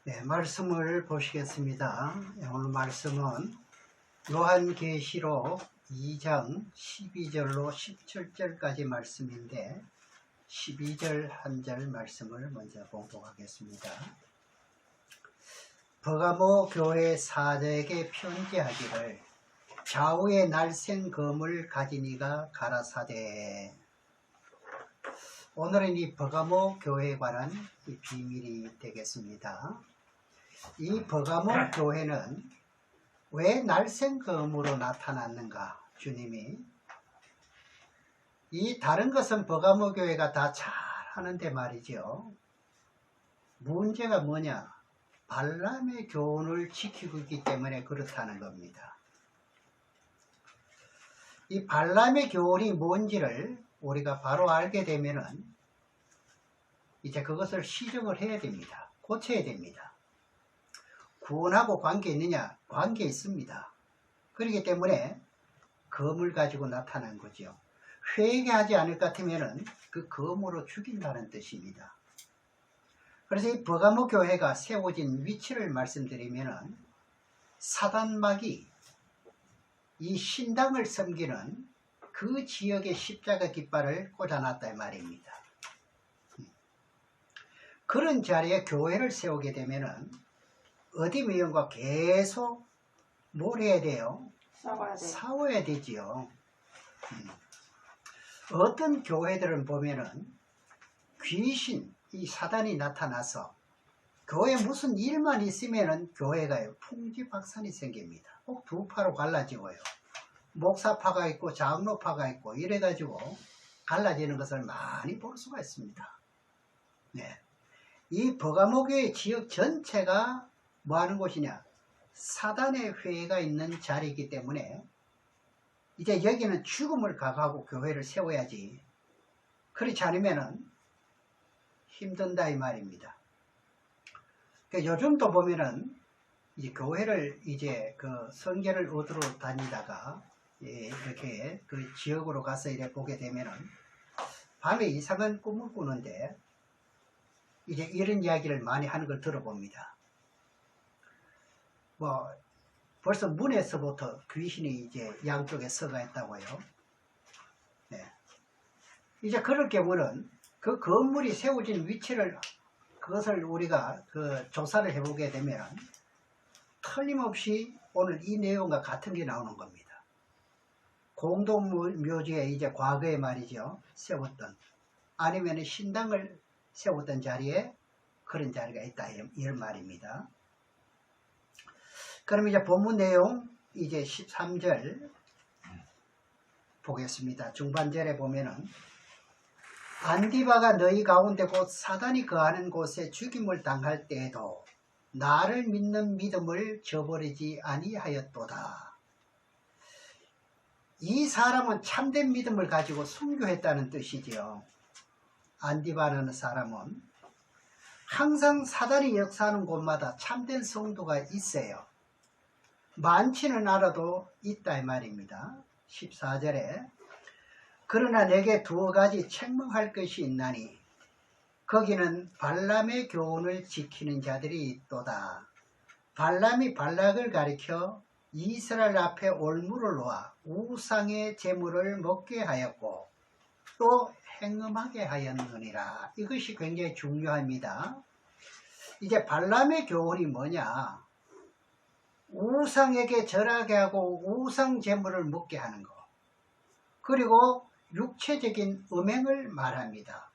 네, 말씀을 보시겠습니다. 오늘 말씀은 요한계시록 2장 12절로 17절까지 말씀인데 12절 한 절 말씀을 먼저 봉독하겠습니다. 버가모 교회 사자에게 편지하기를 좌우에 날쌘 검을 가진 이가 가라사대. 오늘은 이 버가모 교회에 관한 이 비밀이 되겠습니다. 이 버가모 교회는 왜 날쌘 검으로 나타났는가? 주님이 이 다른 것은 버가모 교회가 다 잘하는데 말이죠. 문제가 뭐냐? 발람의 교훈을 지키고 있기 때문에 그렇다는 겁니다. 이 발람의 교훈이 뭔지를 우리가 바로 알게 되면은 이제 그것을 시정을 해야 됩니다. 고쳐야 됩니다. 구원하고 관계 있느냐? 관계 있습니다. 그렇기 때문에 검을 가지고 나타난 거죠. 회개하지 않을 것 같으면은 그 검으로 죽인다는 뜻입니다. 그래서 이 버가모 교회가 세워진 위치를 말씀드리면은 사단막이 이 신당을 섬기는 그 지역의 십자가 깃발을 꽂아놨다 이 말입니다. 그런 자리에 교회를 세우게 되면은 어디 미용과 계속 뭘 해야 돼요? 싸워야 되지요. 어떤 교회들은 보면은 귀신, 이 사단이 나타나서 교회 무슨 일만 있으면은 교회가 풍지박산이 생깁니다. 꼭 두 파로 갈라지고요. 목사파가 있고 장로파가 있고 이래가지고 갈라지는 것을 많이 볼 수가 있습니다. 네. 이 버가모 교회 지역 전체가 뭐 하는 곳이냐? 사단의 회의가 있는 자리이기 때문에 이제 여기는 죽음을 각하고 교회를 세워야지. 그렇지 않으면은 힘든다 이 말입니다. 그러니까 요즘도 보면은 이제 교회를 이제 그 성결을 얻으러 다니다가 이렇게 그 지역으로 가서 이래 보게 되면은 밤에 이상한 꿈을 꾸는데 이제 이런 이야기를 많이 하는 걸 들어봅니다. 뭐 벌써 문에서부터 귀신이 이제 양쪽에 서가 있다고요. 네. 이제 그럴 경우는 그 건물이 세워진 위치를 그것을 우리가 그 조사를 해보게 되면 틀림없이 오늘 이 내용과 같은 게 나오는 겁니다. 공동묘지에 이제 과거에 말이죠 세웠던 아니면 신당을 세웠던 자리에 그런 자리가 있다 이런 말입니다. 그럼 이제 본문 내용 이제 13절 보겠습니다. 중반절에 보면은 안디바가 너희 가운데 곧 사단이 거하는 곳에 죽임을 당할 때에도 나를 믿는 믿음을 저버리지 아니하였도다. 이 사람은 참된 믿음을 가지고 순교했다는 뜻이지요. 안디바라는 사람은 항상 사단이 역사하는 곳마다 참된 성도가 있어요. 많지는 않아도 있다 이 말입니다. 14절에 그러나 내게 두어 가지 책망할 것이 있나니 거기는 발람의 교훈을 지키는 자들이 있도다. 발람이 발락을 가리켜 이스라엘 앞에 올무를 놓아 우상의 제물을 먹게 하였고 또 행음하게 하였느니라. 이것이 굉장히 중요합니다. 이제 발람의 교훈이 뭐냐? 우상에게 절하게 하고 우상 제물을 먹게 하는 것. 그리고 육체적인 음행을 말합니다.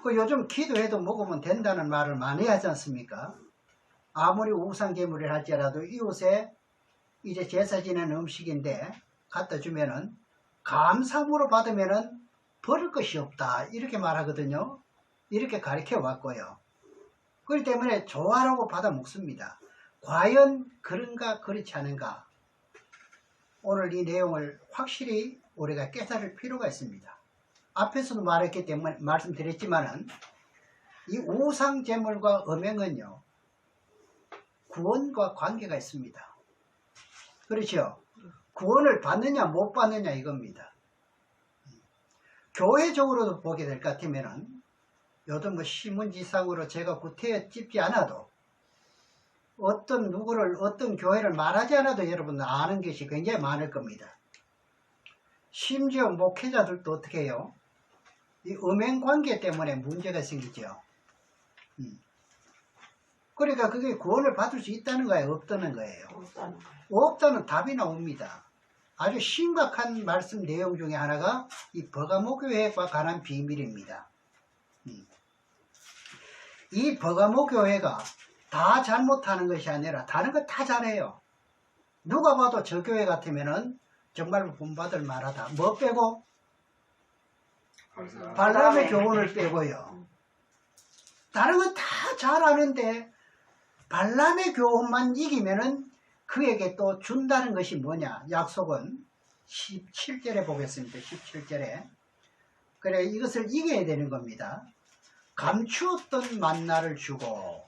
요즘 기도해도 먹으면 된다는 말을 많이 하지 않습니까? 아무리 우상 제물을 할지라도 이웃에 이제 제사 지낸 음식인데 갖다 주면은 감사함으로 받으면은 버릴 것이 없다 이렇게 말하거든요. 이렇게 가르쳐 왔고요. 그렇기 때문에 좋아라고 받아 먹습니다. 과연 그런가 그렇지 않은가? 오늘 이 내용을 확실히 우리가 깨달을 필요가 있습니다. 앞에서도 말했기 때문에 말씀드렸지만은 이 우상 제물과 음행은요 구원과 관계가 있습니다. 그렇죠? 구원을 받느냐 못 받느냐 이겁니다. 교회적으로도 보게 될 것 같으면은 요즘 뭐 신문지상으로 제가 구태여 찝지 않아도 어떤 누구를 어떤 교회를 말하지 않아도 여러분 아는 것이 굉장히 많을 겁니다. 심지어 목회자들도 어떻게 해요? 이 음행관계 때문에 문제가 생기죠. 그러니까 그게 구원을 받을 수 있다는 거예요? 없다는 거예요? 없다는 답이 나옵니다. 아주 심각한 말씀 내용 중에 하나가 이 버가모교회와 관한 비밀입니다. 이 버가모교회가 다 잘못하는 것이 아니라 다른 거 다 잘해요. 누가 봐도 저 교회 같으면은 정말 본받을 만하다. 뭐 빼고? 발람의 교훈을 빼고요. 다른 건 다 잘하는데 발람의 교훈만 이기면은 그에게 또 준다는 것이 뭐냐? 약속은 17절에 보겠습니다. 17절에. 그래, 이것을 이겨야 되는 겁니다. 감추었던 만나를 주고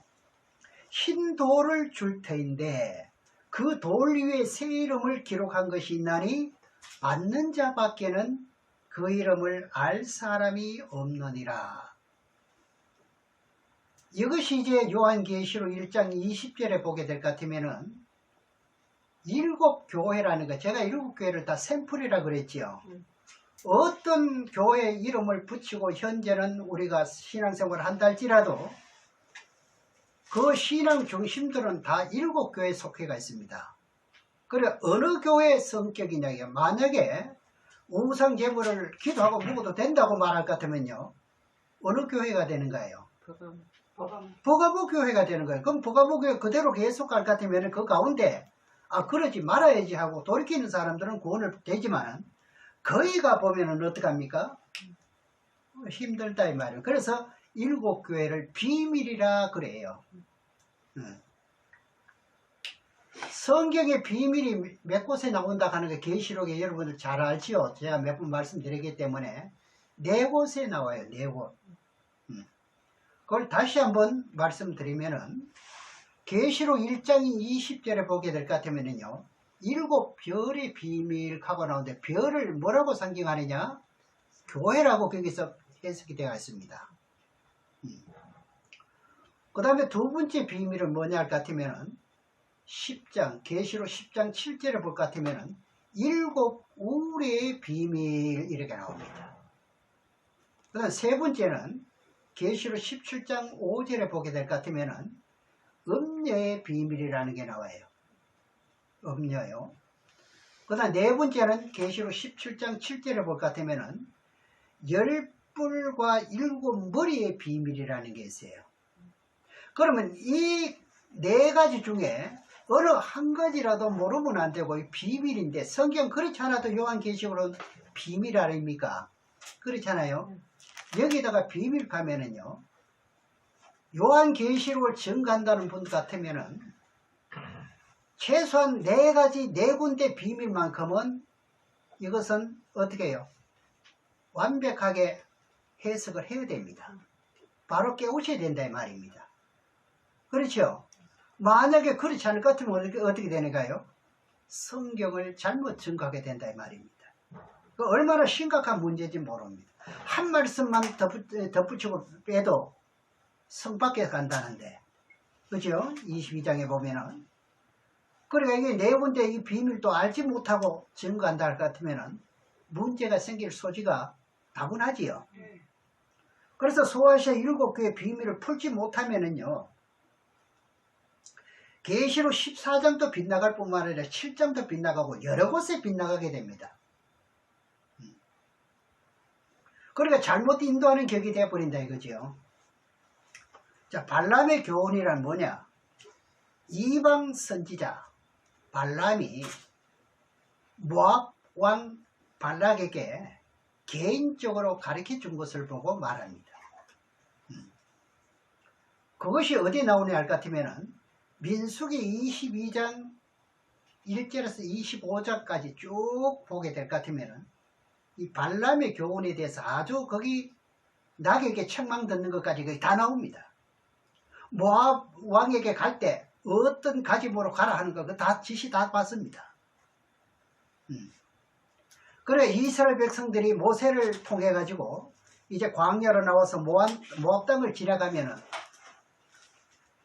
흰 돌을 줄 터인데 그 돌 위에 새 이름을 기록한 것이 있나니 받는 자밖에는 그 이름을 알 사람이 없느니라. 이것이 이제 요한계시록 1장 20절에 보게 될 것 같으면은 일곱 교회라는 거, 제가 일곱 교회를 다 샘플이라 그랬지요. 어떤 교회 이름을 붙이고 현재는 우리가 신앙생활을 한달지라도 그 신앙 중심들은 다 일곱 교회에 속해가 있습니다. 그래 어느 교회의 성격이냐, 만약에 우상 제물을 기도하고 먹어도 된다고 말할 것 같으면요, 어느 교회가 되는 거예요? 버가모 교회가 되는 거예요. 그럼 버가모 교회 그대로 계속 갈 것 같으면 그 가운데 그러지 말아야지 하고 돌이키는 사람들은 구원을 되지만 거의가 보면은 어떡합니까? 힘들다 이 말이에요. 그래서 일곱 교회를 비밀이라 그래요. 성경의 비밀이 몇 곳에 나온다 하는 게 계시록에 여러분들 잘 알지요. 제가 몇 번 말씀드리기 때문에 네 곳에 나와요. 네 곳. 그걸 다시 한번 말씀드리면은 계시록 1장 20절에 보게 될 것 같으면요, 일곱 별의 비밀 하고 나오는데 별을 뭐라고 상징하느냐? 교회라고 거기서 해석이 되어 있습니다. 그 다음에 두 번째 비밀은 뭐냐 할 것 같으면은 10장, 계시록 10장 7절에 볼 것 같으면은 일곱 우레의 비밀 이렇게 나옵니다. 그 다음 세 번째는 계시록 17장 5절에 보게 될 것 같으면은 음녀의 비밀이라는 게 나와요. 음녀요. 그 다음 네 번째는 계시록 17장 7절에 볼 것 같으면은 열뿔과 일곱 머리의 비밀이라는 게 있어요. 그러면 이 네 가지 중에 어느 한 가지라도 모르면 안 되고 이 비밀인데, 성경 그렇지 않아도 요한계시록은 비밀 아닙니까? 그렇잖아요. 여기다가 비밀 가면은요, 요한계시록을 증거한다는 분 같으면은 최소한 네 가지, 네 군데 비밀만큼은 이것은 어떻게 해요? 완벽하게 해석을 해야 됩니다. 바로 깨우쳐야 된다 이 말입니다. 그렇죠? 만약에 그렇지 않을 것 같으면 어떻게 되는가요? 성경을 잘못 증거하게 된다 이 말입니다. 그 얼마나 심각한 문제인지 모릅니다. 한 말씀만 덧붙이고 빼도 성 밖에 간다는데, 그죠? 22장에 보면은. 그러니까 이게 네 군데 이 비밀도 알지 못하고 증거한다 할 것 같으면은 문제가 생길 소지가 다분하지요. 그래서 소아시아 일곱 교의 비밀을 풀지 못하면은요, 계시록 14장도 빗나갈 뿐만 아니라 7장도 빗나가고 여러 곳에 빗나가게 됩니다. 그러니까 잘못 인도하는 격이 되어버린다 이거죠. 자, 발람의 교훈이란 뭐냐? 이방 선지자 발람이 모압 왕 발락에게 개인적으로 가르쳐 준 것을 보고 말합니다. 그것이 어디 나오냐 할 것 같으면은 민수기 22장 1절에서 25절까지 쭉 보게 될 것 같으면은 이 발람의 교훈에 대해서 아주 거기 낙에게 책망 듣는 것까지 거기 다 나옵니다. 모압 왕에게 갈 때 어떤 가짐으로 가라 하는 거 다 지시 다 받습니다. 그래 이스라엘 백성들이 모세를 통해 가지고 이제 광야로 나와서 모압 땅을 지나가면은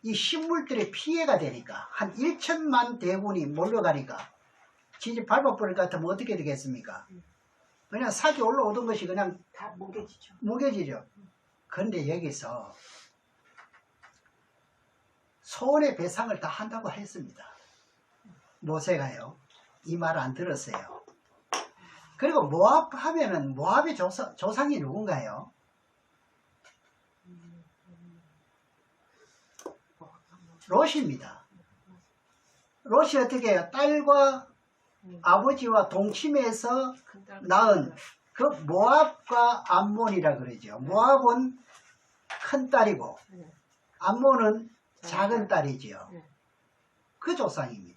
이 식물들의 피해가 되니까 한 1천만 대군이 몰려가니까 진짜 밟아버릴 것 같으면 어떻게 되겠습니까? 그냥 삭이 올라오던 것이 그냥 다 뭉개지죠. 뭉개지죠. 그런데 여기서 소원의 배상을 다 한다고 했습니다. 모세가요. 이 말 안 들었어요. 그리고 모압 하면은 모압의 조상이 누군가요? 롯입니다. 롯이 어떻게 해요? 딸과 아버지와 동침해서 낳은 그 모압과 암몬이라 그러죠. 모압은 큰 딸이고 암몬은 작은 딸이지요. 그 조상입니다.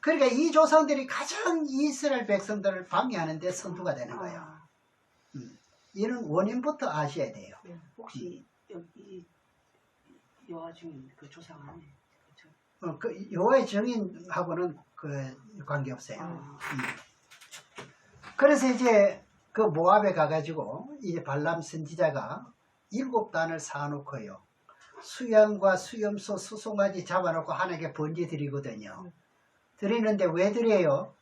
그러니까 이 조상들이 가장 이스라엘 백성들을 방해하는 데 선두가 되는 거예요. 이런 원인부터 아셔야 돼요. 혹시 여기 여호와 증인 그 조상 안에 그렇죠? 그 여호와의 증인하고는 그 관계없어요. 그래서 이제 그 모압에 가가지고 이제 발람 선지자가 7단을 쌓아놓고요. 수양과 수염소, 수송아지 잡아놓고 하나님께 번제 드리거든요. 드리는데 왜 드려요?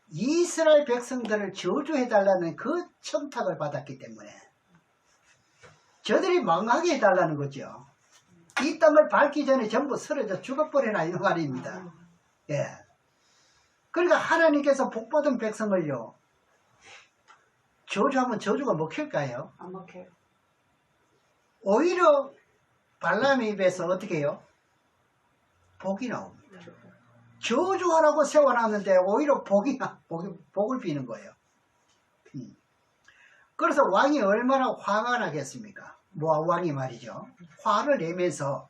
이스라엘 백성들을 저주해달라는 그 청탁을 받았기 때문에 저들이 망하게 해달라는 거죠. 이 땅을 밟기 전에 전부 쓰러져 죽어버리나 이런 말입니다. 예. 그러니까 하나님께서 복받은 백성을요 저주하면 저주가 먹힐까요? 안 먹혀요. 오히려 발람의 입에서 어떻게 해요? 복이 나옵니다. 저주하라고 세워놨는데 오히려 복을 비는 거예요. 그래서 왕이 얼마나 화가 나겠습니까? 모압 왕이 말이죠. 화를 내면서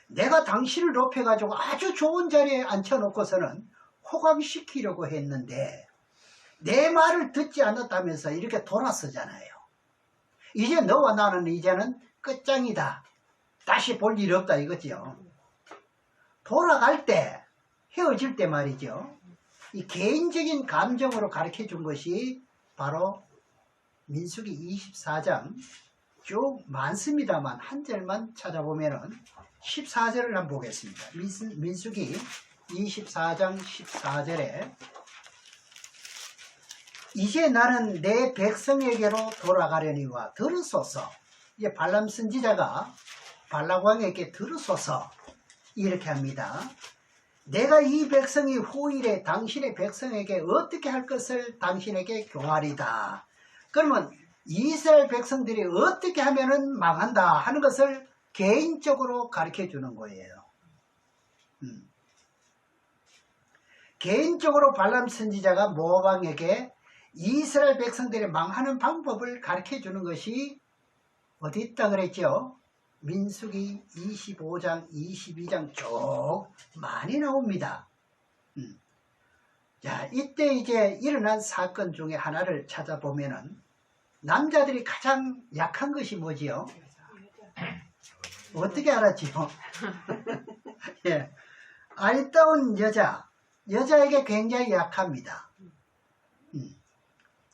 내가 당신을 높여가지고 아주 좋은 자리에 앉혀놓고서는 호감시키려고 했는데 내 말을 듣지 않았다면서 이렇게 돌아서잖아요. 이제 너와 나는 이제는 끝장이다. 다시 볼 일 없다 이거지요. 돌아갈 때 헤어질 때 말이죠. 이 개인적인 감정으로 가르쳐 준 것이 바로 민수기 24장 쭉 많습니다만 한 절만 찾아보면은 14절을 한번 보겠습니다. 민수기 24장 14절에 이제 나는 내 백성에게로 돌아가려니와 들으소서. 이제 발람 선지자가 발락 왕에게 들으소서 이렇게 합니다. 내가 이 백성이 후일에 당신의 백성에게 어떻게 할 것을 당신에게 교하리다. 그러면 이스라엘 백성들이 어떻게 하면은 망한다 하는 것을 개인적으로 가르쳐 주는 거예요. 개인적으로 발람 선지자가 모압 왕에게 이스라엘 백성들이 망하는 방법을 가르쳐 주는 것이 어디 있다 그랬죠? 민수기 25장, 22장 쭉 많이 나옵니다. 자, 이때 이제 일어난 사건 중에 하나를 찾아보면은 남자들이 가장 약한 것이 뭐지요? 어떻게 알았지요? 예. 아리따운 여자에게 굉장히 약합니다.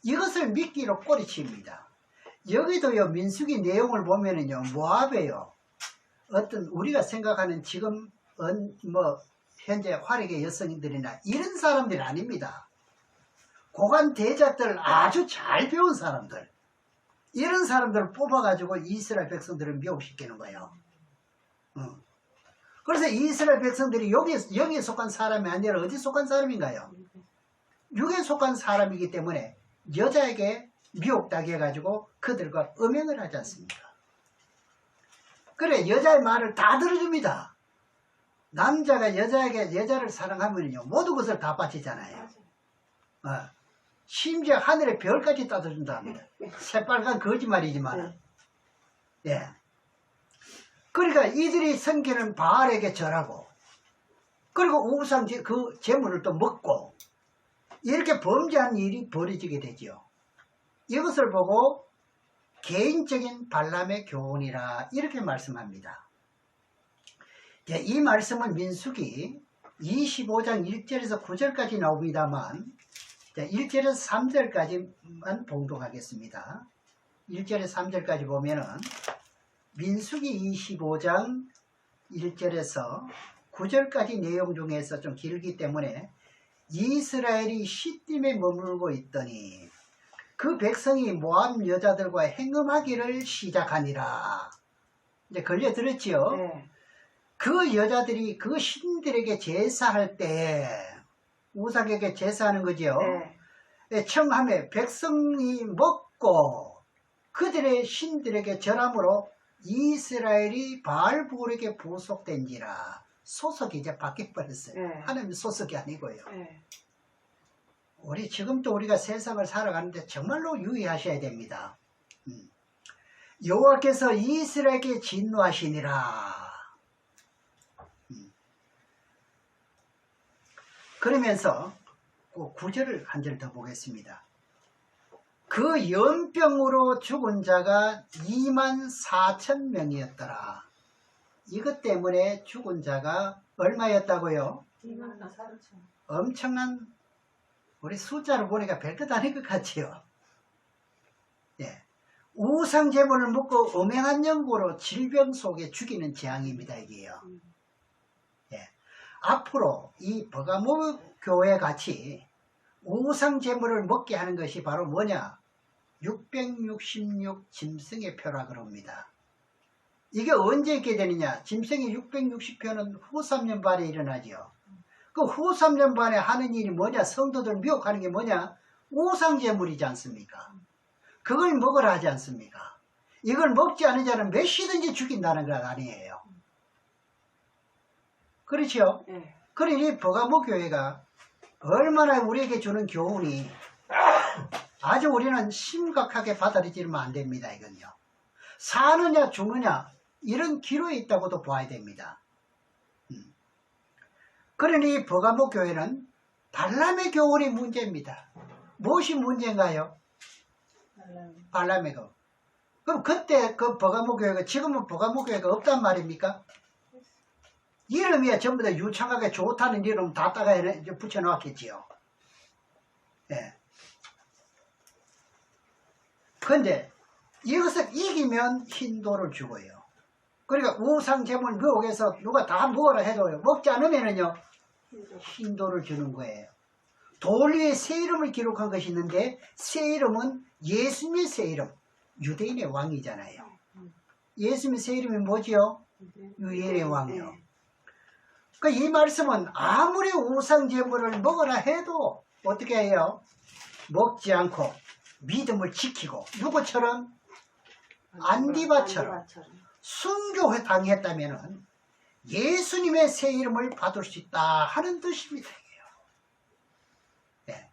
이것을 미끼로 꼬리칩니다. 여기도요, 민수기 내용을 보면은요, 모압에요, 어떤 우리가 생각하는 지금, 현재 활약의 여성들이나 이런 사람들이 아닙니다. 고관 대작들 아주 잘 배운 사람들. 이런 사람들을 뽑아가지고 이스라엘 백성들을 미혹시키는 거예요. 그래서 이스라엘 백성들이 여기에 속한 사람이 아니라 어디 속한 사람인가요? 육에 속한 사람이기 때문에 여자에게 미혹당해 가지고 그들과 음행을 하지 않습니까? 그래, 여자의 말을 다 들어줍니다. 남자가 여자를 사랑하면요 모든 것을 다 바치잖아요. 심지어 하늘의 별까지 따져준다 합니다. 새빨간 거짓말이지만. 예. 그러니까 이들이 섬기는 바알에게 절하고, 그리고 우상 그 재물을 또 먹고, 이렇게 범죄한 일이 벌어지게 되죠. 이것을 보고 개인적인 발람의 교훈이라 이렇게 말씀합니다. 이 말씀은 민수기 25장 1절에서 9절까지 나옵니다만 1절에서 3절까지만 봉독하겠습니다. 1절에 3절까지 보면은 민수기 25장 1절에서 9절까지 내용 중에서 좀 길기 때문에 이스라엘이 시딤에 머물고 있더니 그 백성이 모압 여자들과 행음하기를 시작하니라. 이제 걸려들었지요. 네. 그 여자들이 그 신들에게 제사할 때 우상에게 제사하는 거지요. 네. 청함에 백성이 먹고 그들의 신들에게 절함으로 이스라엘이 바알부울에게 부속된지라. 소속이 이제 바뀌어버렸어요. 네. 하나님 소속이 아니고요. 네. 우리 지금도 우리가 세상을 살아가는데 정말로 유의하셔야 됩니다. 여호와께서 이스라엘에게 진노하시니라. 그러면서 그 9절을 한 절 더 보겠습니다. 그 연병으로 죽은 자가 24,000명이었더라. 이것 때문에 죽은 자가 얼마였다고요? 24,000. 엄청난, 우리 숫자를 보니까 별것 아닌 것 같지요. 예. 우상 제물을 먹고 음행한 연고로 질병 속에 죽이는 재앙입니다, 이게요. 예. 앞으로 이 버가모 교회 같이 우상 제물을 먹게 하는 것이 바로 뭐냐? 666 짐승의 표라 그럽니다. 이게 언제 있게 되느냐? 짐승의 660표는 후 3년 반에 일어나죠. 그 후 3년 반에 하는 일이 뭐냐? 성도들 미혹하는 게 뭐냐? 우상 제물이지 않습니까? 그걸 먹으라 하지 않습니까? 이걸 먹지 않은 자는 몇 시든지 죽인다는 것 아니에요. 그렇죠? 네. 그러니 버가모 교회가 얼마나 우리에게 주는 교훈이 아주 우리는 심각하게 받아들이면 안 됩니다. 이건요. 사느냐 죽느냐 이런 기로에 있다고도 봐야 됩니다. 그러니 버가모 교회는 발람의 교훈이 문제입니다. 무엇이 문제인가요? 발람의 교훈. 그럼 그때 그 버가모 교회가 지금은 버가모 교회가 없단 말입니까? 이름이야 전부 다 유창하게 좋다는 이름 다 따가 붙여놓았겠지요. 예. 근데 이것을 이기면 흰돌을 주고요. 그러니까 우상 제물 미혹해서 누가 다 먹으라 해도요. 먹지 않으면은요. 흰돌을 주는 거예요. 돌 위에 새 이름을 기록한 것이 있는데 새 이름은 예수님의 새 이름. 유대인의 왕이잖아요. 예수님의 새 이름이 뭐지요? 유대인의 왕이요. 그러니까 이 말씀은 아무리 우상 제물을 먹으라 해도 어떻게 해요? 먹지 않고 믿음을 지키고 누구처럼? 안디바처럼 순교에 당했다면 예수님의 새 이름을 받을 수 있다 하는 뜻입니다. 네.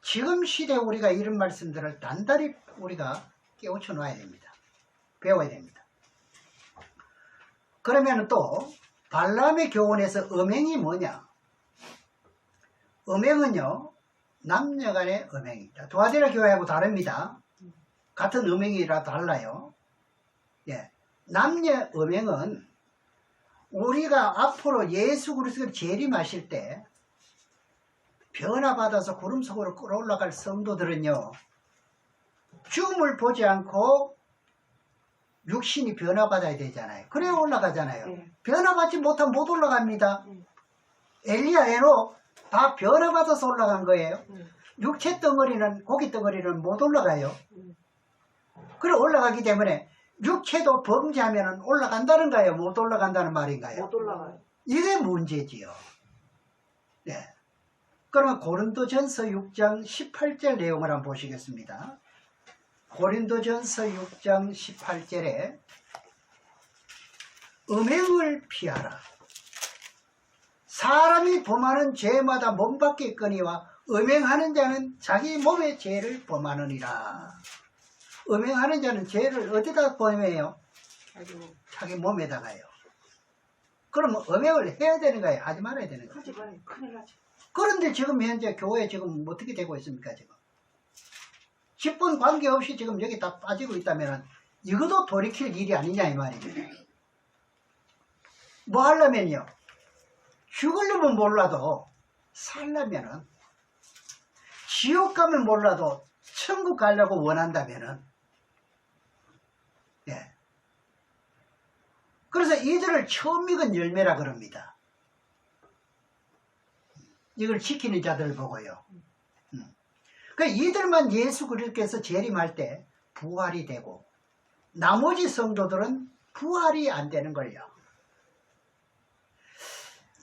지금 시대에 우리가 이런 말씀들을 단단히 우리가 깨우쳐 놔야 됩니다. 배워야 됩니다. 그러면 또 발람의 교훈에서 음행이 뭐냐? 음행은요 남녀간의 음행입니다. 두아디라 교회하고 다릅니다. 같은 음행이라 달라요. 예. 남녀 음행은 우리가 앞으로 예수 그리스도를 재림하실 때 변화받아서 구름 속으로 끌어올라갈 성도들은요 죽음을 보지 않고 육신이 변화받아야 되잖아요. 그래야 올라가잖아요. 변화받지 못하면 못 올라갑니다. 엘리야 에노 다 변화받아서 올라간 거예요. 육체 덩어리는 고기 덩어리는 못 올라가요. 그래 올라가기 때문에 육체도 범죄하면 올라간다는가요? 못 올라간다는 말인가요? 못 올라가요. 이게 문제지요. 네. 그러면 고린도전서 6장 18절 내용을 한번 보시겠습니다. 고린도전서 6장 18절에 음행을 피하라. 사람이 범하는 죄마다 몸밖에 있거니와 음행하는 자는 자기 몸의 죄를 범하느니라. 음행하는 자는 죄를 어디다 범해요? 자기 몸에다가요. 그러면 음행을 해야 되는 거예요? 하지 말아야 되는 거예요? 하지 말아요. 큰일 나죠. 그런데 지금 현재 교회 지금 어떻게 되고 있습니까? 지금 직분 관계없이 지금 여기 다 빠지고 있다면 이것도 돌이킬 일이 아니냐 이 말입니다. 뭐 하려면요 죽으려면 몰라도 살려면은 지옥 가면 몰라도 천국 가려고 원한다면은, 예. 그래서 이들을 처음 익은 열매라 그럽니다. 이걸 지키는 자들을 보고요. 그러니까 이들만 예수 그리스도께서 재림할 때 부활이 되고, 나머지 성도들은 부활이 안 되는 걸요.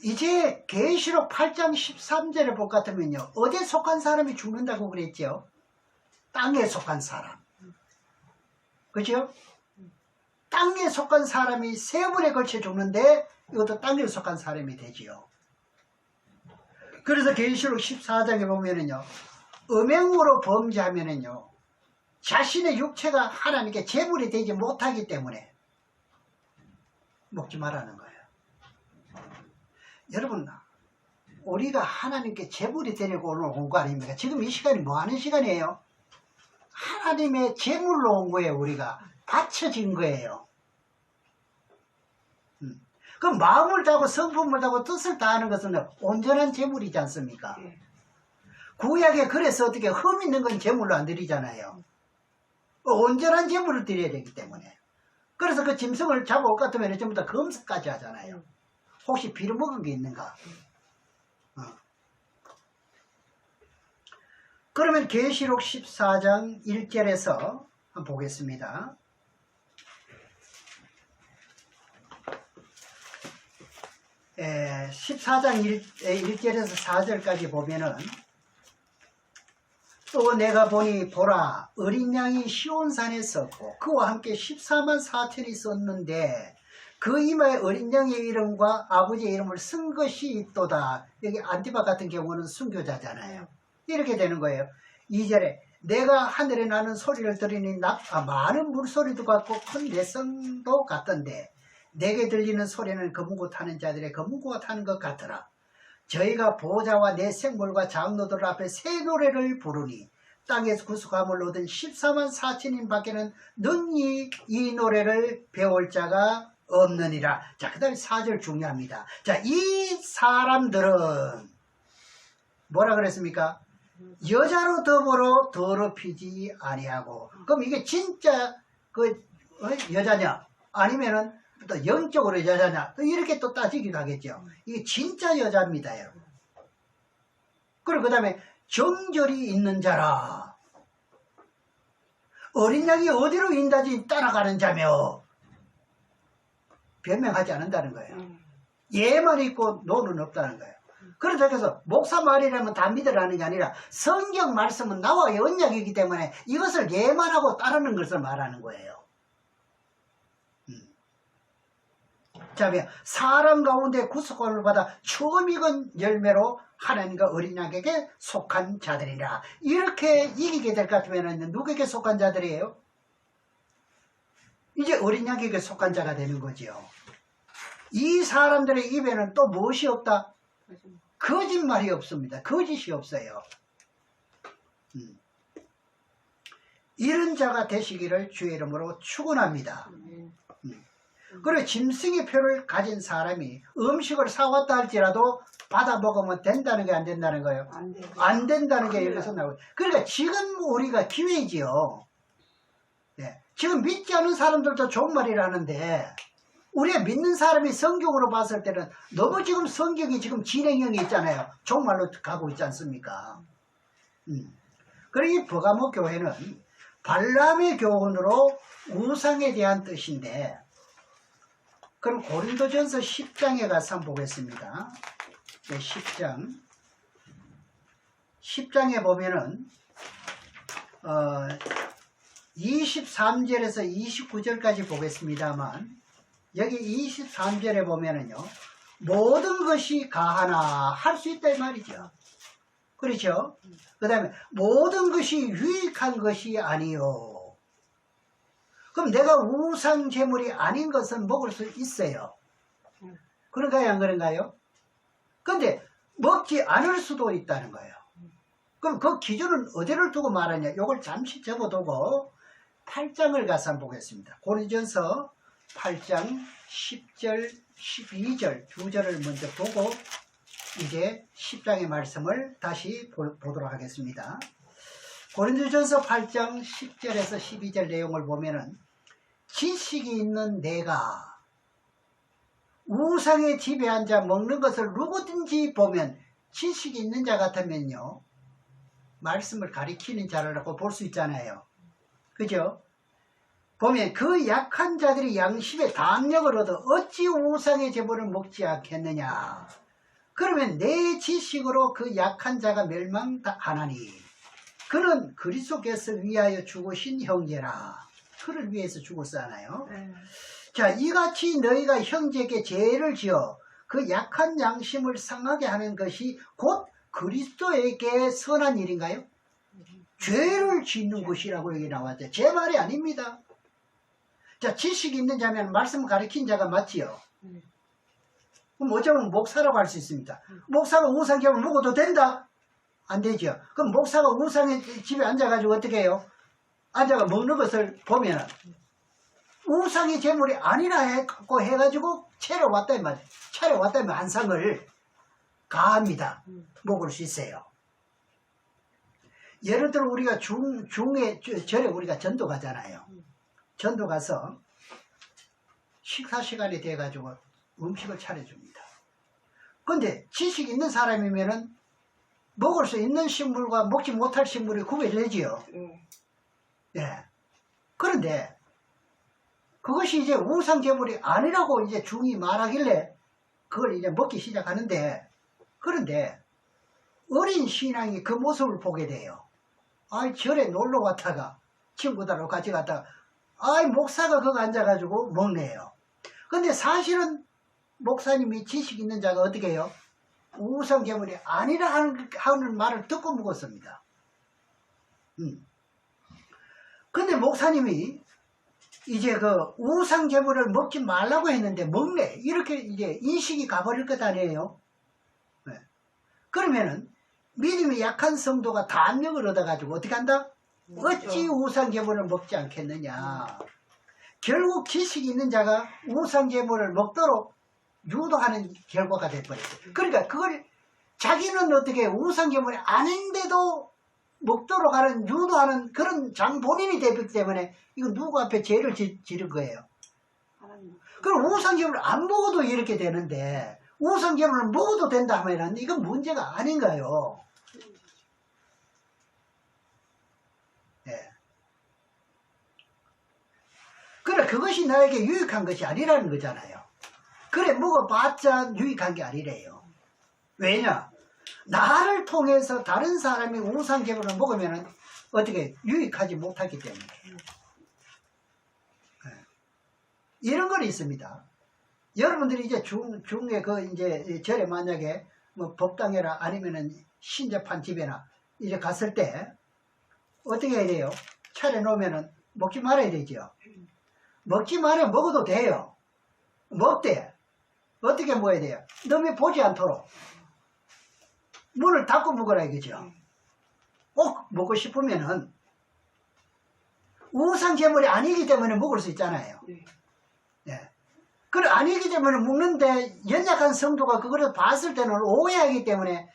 이제 계시록 8장 13절에 볼 것 같으면요, 어디에 속한 사람이 죽는다고 그랬죠? 땅에 속한 사람. 그죠? 땅에 속한 사람이 세 번에 걸쳐 죽는데 이것도 땅에 속한 사람이 되지요. 그래서 계시록 14장에 보면은요, 음행으로 범죄하면은요, 자신의 육체가 하나님께 제물이 되지 못하기 때문에 먹지 말라는 거예요. 여러분, 우리가 하나님께 제물이 되려고 온 거 아닙니까? 지금 이 시간이 뭐 하는 시간이에요? 하나님의 제물로 온 거예요. 우리가 바쳐진 거예요. 그럼 마음을 다하고 성품을 다하고 뜻을 다하는 것은 온전한 제물이지 않습니까? 예. 구약에 그래서 어떻게 흠 있는 건 제물로 안 드리잖아요. 온전한 제물을 드려야 되기 때문에. 그래서 그 짐승을 잡아올 것 같으면 전부 다 검사까지 하잖아요. 혹시 빌어먹은 게 있는가? 그러면 계시록 14장 1절에서 한번 보겠습니다. 에, 14장 1절에서 4절까지 보면은, 또 내가 보니 보라 어린 양이 시온산에 섰고 그와 함께 14만 4천이 섰는데 그 이마에 어린 양의 이름과 아버지의 이름을 쓴 것이 있도다. 여기 안티바 같은 경우는 순교자잖아요. 이렇게 되는 거예요. 2절에 내가 하늘에 나는 소리를 들으니 많은 물소리도 같고 큰 내성도 같던데 내게 들리는 소리는 검은고 타는 자들의 검은고가 타는 것 같더라. 저희가 보좌와 내 생물과 장로들 앞에 새 노래를 부르니 땅에서 구속함을 얻은 14만 4천인 밖에는 능히 이 노래를 배울 자가 없느니라. 자, 그 다음에 4절 중요합니다. 자, 이 사람들은 뭐라 그랬습니까? 여자로 더불어 더럽히지 아니하고. 그럼 이게 진짜 그 여자냐? 아니면은 또 영적으로 여자냐? 또 이렇게 또 따지기도 하겠죠. 이게 진짜 여자입니다, 여러분. 그리고 그 다음에 정절이 있는 자라. 어린 양이 어디로 인다지 따라가는 자며 변명하지 않는다는 거예요. 예만 있고 노는 없다는 거예요. 그래서 목사 말이라면 다 믿으라는 게 아니라 성경 말씀은 나와 언약이기 때문에 이것을 예만하고 따르는 것을 말하는 거예요. 자, 사람 가운데 구속함을 받아 처음 익은 열매로 하나님과 어린 양에게 속한 자들이라. 이렇게 이기게 될 것 같으면 누구에게 속한 자들이에요? 이제 어린 양에게 속한 자가 되는 거지요. 이 사람들의 입에는 또 무엇이 없다? 거짓말이 없습니다. 거짓이 없어요. 이런 자가 되시기를 주의 이름으로 축원합니다. 그리고 짐승의 표를 가진 사람이 음식을 사왔다 할지라도 받아 먹으면 된다는 게 안 된다는 거예요. 안 된다는 게 여기서 나오고. 그러니까 지금 우리가 기회지요. 네. 지금 믿지 않는 사람들도 종말이라는데 우리가 믿는 사람이 성경으로 봤을 때는 너무 지금 성경이 지금 진행형이 있잖아요. 종말로 가고 있지 않습니까? 그리고 이 버가모 교회는 발람의 교훈으로 우상에 대한 뜻인데, 그럼 고린도전서 10장에 가서 한번 보겠습니다. 네, 10장에 보면은 23절에서 29절까지 보겠습니다만, 여기 23절에 보면은요, 모든 것이 가하나 할 수 있다 이 말이죠. 그렇죠? 그 다음에 모든 것이 유익한 것이 아니요. 그럼 내가 우상 제물이 아닌 것은 먹을 수 있어요. 그런가요, 안 그런가요? 근데 먹지 않을 수도 있다는 거예요. 그럼 그 기준은 어디를 두고 말하냐? 요걸 잠시 접어두고 8장을 가서 한번 보겠습니다. 고린도전서 8장 10절, 12절 두 절을 먼저 보고 이제 10장의 말씀을 다시 보도록 하겠습니다. 고린도전서 8장 10절에서 12절 내용을 보면은 지식이 있는 내가 우상의 집에 앉아 먹는 것을 누구든지 보면 지식이 있는 자 같으면요 말씀을 가리키는 자라고 볼 수 있잖아요. 그죠? 보면 그 약한 자들이 양심의 담력을 얻어 어찌 우상의 제물을 먹지 않겠느냐. 그러면 내 지식으로 그 약한 자가 멸망하나니 그는 그리스도께서 위하여 죽으신 형제라. 그를 위해서 죽었잖아요. 자, 이같이 너희가 형제에게 죄를 지어 그 약한 양심을 상하게 하는 것이 곧 그리스도에게 선한 일인가요? 죄를 짓는 것이라고 여기 나왔죠. 제 말이 아닙니다. 자, 지식이 있는 자면 말씀을 가르친 자가 맞지요. 그럼 어쩌면 목사라고 할 수 있습니다. 목사가 우상제물 먹어도 된다? 안 되죠. 그럼 목사가 우상의 집에 앉아가지고 어떻게 해요? 앉아가 먹는 것을 보면 우상의 제물이 아니라 해가지고 차려왔다 이 말이에요. 차려왔다면 한 상을 가합니다. 먹을 수 있어요. 예를 들어 우리가 절에 우리가 전도 가잖아요. 전도 가서 식사 시간이 돼가지고 음식을 차려줍니다. 근데 지식 있는 사람이면은 먹을 수 있는 식물과 먹지 못할 식물이 구별되지요. 예. 그런데 그것이 이제 우상제물이 아니라고 이제 중이 말하길래 그걸 이제 먹기 시작하는데, 그런데 어린 신앙이 그 모습을 보게 돼요. 아이, 절에 놀러 왔다가 친구들하고 같이 갔다가 아이, 목사가 거기 앉아가지고 먹네요. 근데 사실은 목사님이 지식 있는 자가 어떻게 해요? 우상제물이 아니라 하는 말을 듣고 먹었습니다. 근데 목사님이 이제 그 우상제물을 먹지 말라고 했는데 먹네. 이렇게 이제 인식이 가버릴 것 아니에요. 네. 그러면은 믿음이 약한 성도가 담력을 얻어가지고 어떻게 한다? 어찌 우상제물을 먹지 않겠느냐. 결국 지식이 있는 자가 우상제물을 먹도록 유도하는 결과가 돼버렸어요. 그러니까 그걸 자기는 어떻게 우상제물이 아닌데도 먹도록 하는, 유도하는 그런 본인이 되기 때문에 이거 누구 앞에 죄를 지른 거예요. 그럼 우상제물을 안 먹어도 이렇게 되는데 우상제물을 먹어도 된다 하면은 이건 문제가 아닌가요? 네. 그래, 그것이 나에게 유익한 것이 아니라는 거잖아요. 그래, 먹어봤자 유익한 게 아니래요. 왜냐? 나를 통해서 다른 사람이 우상제물을 먹으면 어떻게 유익하지 못하기 때문에. 이런 건 있습니다. 여러분들이 이제 중에 이제 절에 만약에 뭐 법당이라 아니면은 신접한 집에나 이제 갔을 때 어떻게 해야 돼요? 차려놓으면은 먹지 말아야 되죠. 먹지 말아야 먹어도 돼요. 먹되 어떻게 먹어야 돼요? 너무 보지 않도록 문을 닫고 먹으라 이거죠. 꼭 먹고 싶으면은 우상제물이 아니기 때문에 먹을 수 있잖아요. 네. 그래, 아니기 때문에 먹는데 연약한 성도가 그거를 봤을 때는 오해하기 때문에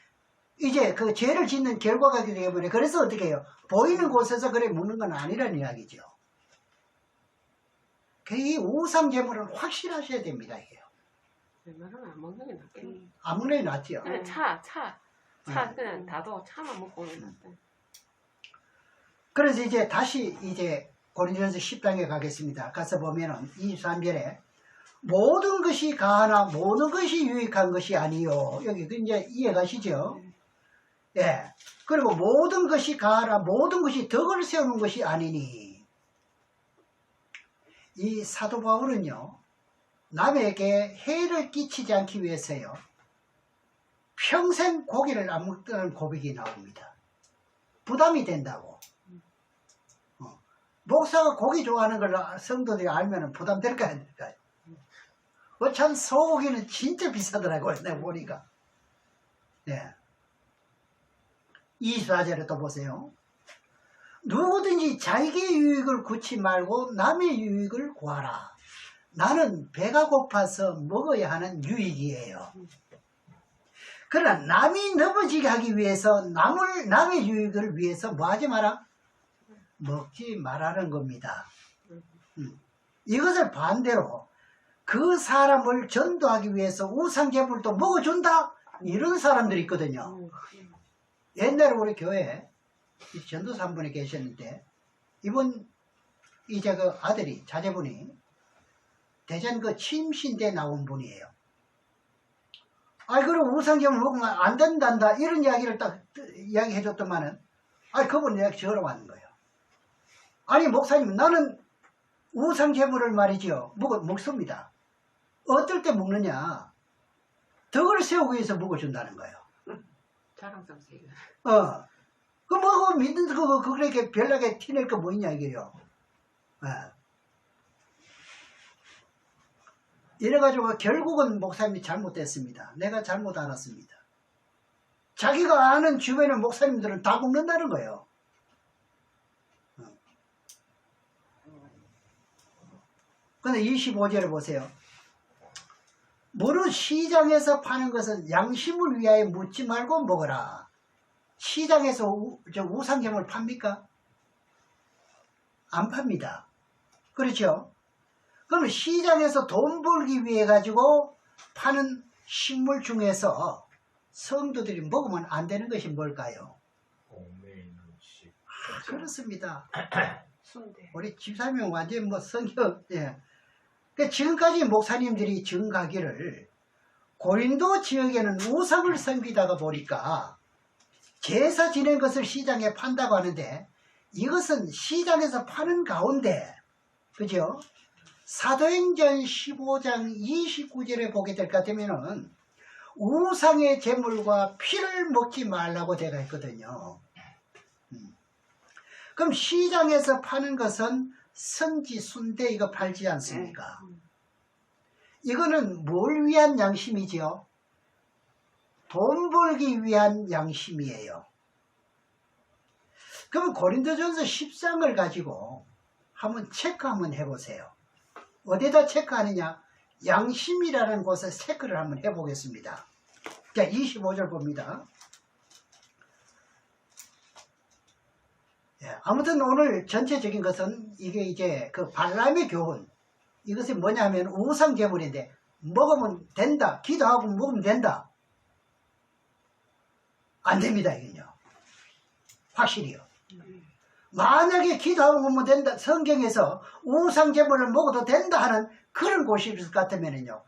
이제 그 죄를 짓는 결과가 되기 때문에 그래서 어떻게 해요? 보이는 곳에서 그래 먹는 건 아니라는 이야기죠. 이 우상제물은 확실하셔야 됩니다. 이게요. 웬만하면 안 먹는 게 낫겠네. 안 먹는 게 낫죠. 그냥 차 그냥 다도 차만 먹고 오는 게 낫대. 그래서 이제 다시 이제 고린도전서 10장에 가겠습니다. 가서 보면은 23절에 모든 것이 가하나 모든 것이 유익한 것이 아니요. 여기 이제 이해가시죠? 예. 그리고 모든 것이 가하나 모든 것이 덕을 세우는 것이 아니니. 이 사도 바울은요, 남에게 해를 끼치지 않기 위해서요, 평생 고기를 안 먹다는 고백이 나옵니다. 부담이 된다고. 목사가 고기 좋아하는 걸 성도들이 알면 부담될까 안 될까요? 참 소고기는 진짜 비싸더라고요. 내가 보니까. 네. 24절에 또 보세요. 누구든지 자기의 유익을 구치 말고 남의 유익을 구하라. 나는 배가 고파서 먹어야 하는 유익이에요. 그러나 남이 넘어지게 하기 위해서 남의 유익을 위해서 뭐 하지 마라? 먹지 말라는 겁니다. 이것을 반대로 그 사람을 전도하기 위해서 우상제물도 먹어준다? 이런 사람들이 있거든요. 옛날에 우리 교회에 전도사 한 분이 계셨는데 이분 이제 그 아들이 자제분이 대전 그 침신대 나온 분이에요. 그럼 우상제물 먹으면 안 된단다 이런 이야기를 딱 이야기해 줬더만은 그분 이야기 저러고 하는 거예요. 아니 목사님 나는 우상제물을 말이죠 먹습니다. 어떨 때 먹느냐? 덕을 세우기 위해서 먹어준다는 거예요. 자랑스럽게. 그 뭐 믿는 거 그렇게 별나게 티낼 거 뭐 있냐 이게요. 이래가지고 결국은 목사님이 잘못됐습니다. 내가 잘못 알았습니다. 자기가 아는 주변의 목사님들은 다 먹는다는 거예요. 근데 25절에 보세요. 무릇 시장에서 파는 것은 양심을 위하여 묻지 말고 먹어라. 시장에서 우상제물 팝니까? 안 팝니다. 그렇죠? 그럼 시장에서 돈 벌기 위해 가지고 파는 식물 중에서 성도들이 먹으면 안 되는 것이 뭘까요? 그렇습니다. 순대. 우리 집사님 완전 뭐 성경, 그러니까 지금까지 목사님들이 증가하기를 고린도 지역에는 우상을 섬기다가 보니까 제사 지낸 것을 시장에 판다고 하는데 이것은 시장에서 파는 가운데, 그죠? 사도행전 15장 29절에 보게 될 것 같으면은 우상의 제물과 피를 먹지 말라고 되어 있거든요. 그럼 시장에서 파는 것은 선지, 순대 이거 팔지 않습니까? 이거는 뭘 위한 양심이지요? 돈 벌기 위한 양심이에요. 그럼 고린도전서 10장을 가지고 한번 체크 한번 해보세요. 어디다 체크하느냐? 양심이라는 곳에 체크를 한번 해보겠습니다. 자, 25절 봅니다. 아무튼 오늘 전체적인 것은 이게 이제 그 발람의 교훈, 이것이 뭐냐면 우상제물인데 먹으면 된다, 기도하고 먹으면 된다, 안 됩니다. 이건요 확실히요. 만약에 기도하고 먹으면 된다, 성경에서 우상제물을 먹어도 된다 하는 그런 곳이 있을 것 같으면요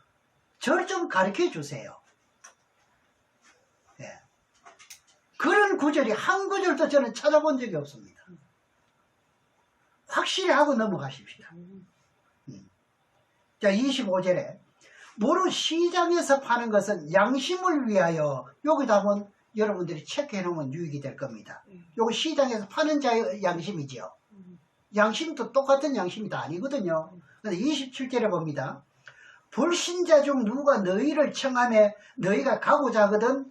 저를 좀 가르쳐 주세요. 그런 구절이 한 구절도 저는 찾아본 적이 없습니다. 확실히 하고 넘어가십시다. 자, 25절에 무릇 시장에서 파는 것은 양심을 위하여, 여기다 보면 여러분들이 체크해 놓으면 유익이 될 겁니다. 요거 시장에서 파는 자의 양심이죠. 양심도 똑같은 양심이 다 아니거든요. 근데 27절에 봅니다. 불신자 중 누가 너희를 청하며 너희가 가고자 하거든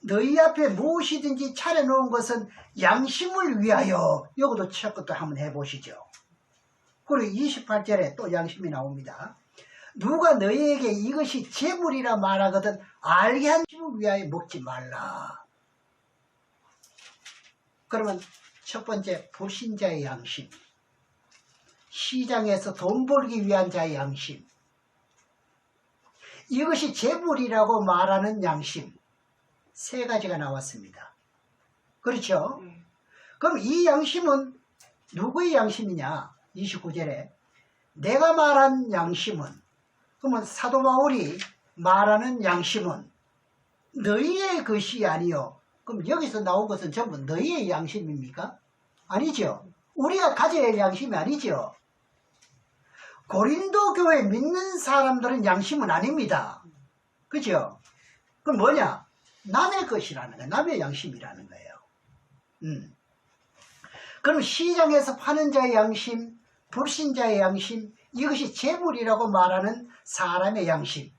너희 앞에 무엇이든지 차려놓은 것은 양심을 위하여. 이것도 체크도 한번 해보시죠. 그리고 28절에 또 양심이 나옵니다. 누가 너희에게 이것이 재물이라 말하거든 알게 한 양심을 위하여 먹지 말라. 그러면 첫 번째 불신자의 양심, 시장에서 돈 벌기 위한 자의 양심, 이것이 재물이라고 말하는 양심, 세 가지가 나왔습니다. 그렇죠? 그럼 이 양심은 누구의 양심이냐? 29절에 내가 말한 양심은, 그러면 사도 바울이 말하는 양심은 너희의 것이 아니요. 그럼 여기서 나온 것은 전부 너희의 양심입니까? 아니죠. 우리가 가져야 할 양심이 아니죠. 고린도 교회 믿는 사람들은 양심은 아닙니다. 그죠? 그럼 뭐냐? 남의 것이라는 거예요. 남의 양심이라는 거예요. 그럼 시장에서 파는 자의 양심, 불신자의 양심, 이것이 재물이라고 말하는 사람의 양심.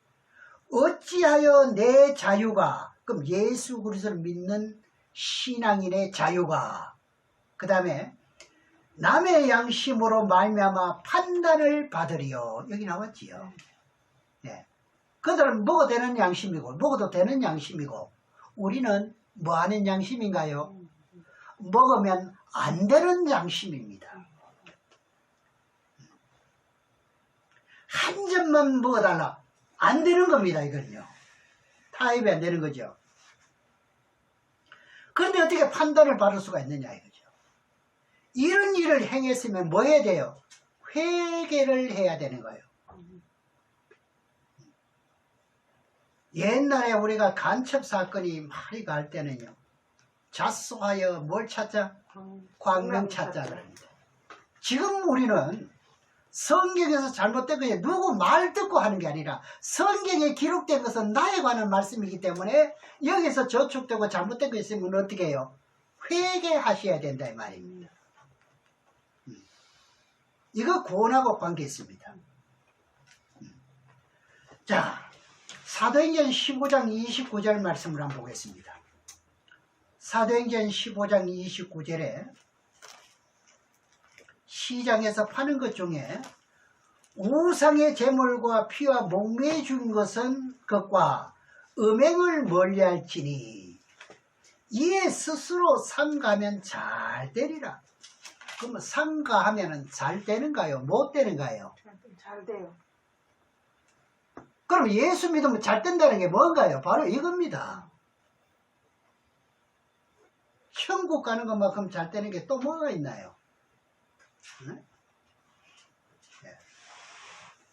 어찌하여 내 자유가, 그럼 예수 그리스도를 믿는 신앙인의 자유가, 그 다음에 남의 양심으로 말미암아 판단을 받으리요. 여기 나왔지요. 그들은 먹어도 되는 양심이고 먹어도 되는 양심이고 우리는 뭐 하는 양심인가요? 먹으면 안 되는 양심입니다. 한 점만 먹어달라. 안 되는 겁니다, 이건요. 타협이 안 되는 거죠. 그런데 어떻게 판단을 받을 수가 있느냐, 이거죠. 이런 일을 행했으면 뭐 해야 돼요? 회개를 해야 되는 거예요. 옛날에 우리가 간첩 사건이 많이 갈 때는요, 자수하여 뭘 찾자? 광명 찾자 그럽니다. 지금 우리는 성경에서 잘못된 것이 누구 말 듣고 하는 게 아니라 성경에 기록된 것은 나에 관한 말씀이기 때문에 여기서 저촉되고 잘못된 거 있으면 어떻게 해요? 회개하셔야 된다 이 말입니다. 이거 구원하고 관계 있습니다. 자, 사도행전 15장 29절 말씀을 한번 보겠습니다. 사도행전 15장 29절에 시장에서 파는 것 중에 우상의 제물과 피와 목매해 준 것은 것과 음행을 멀리할지니 이에 스스로 삼가하면 잘 되리라. 그러면 삼가하면 잘 되는가요? 못 되는가요? 잘 돼요. 그럼 예수 믿으면 잘 된다는 게 뭔가요? 바로 이겁니다. 천국 가는 것만큼 잘 되는 게 또 뭐가 있나요? 네?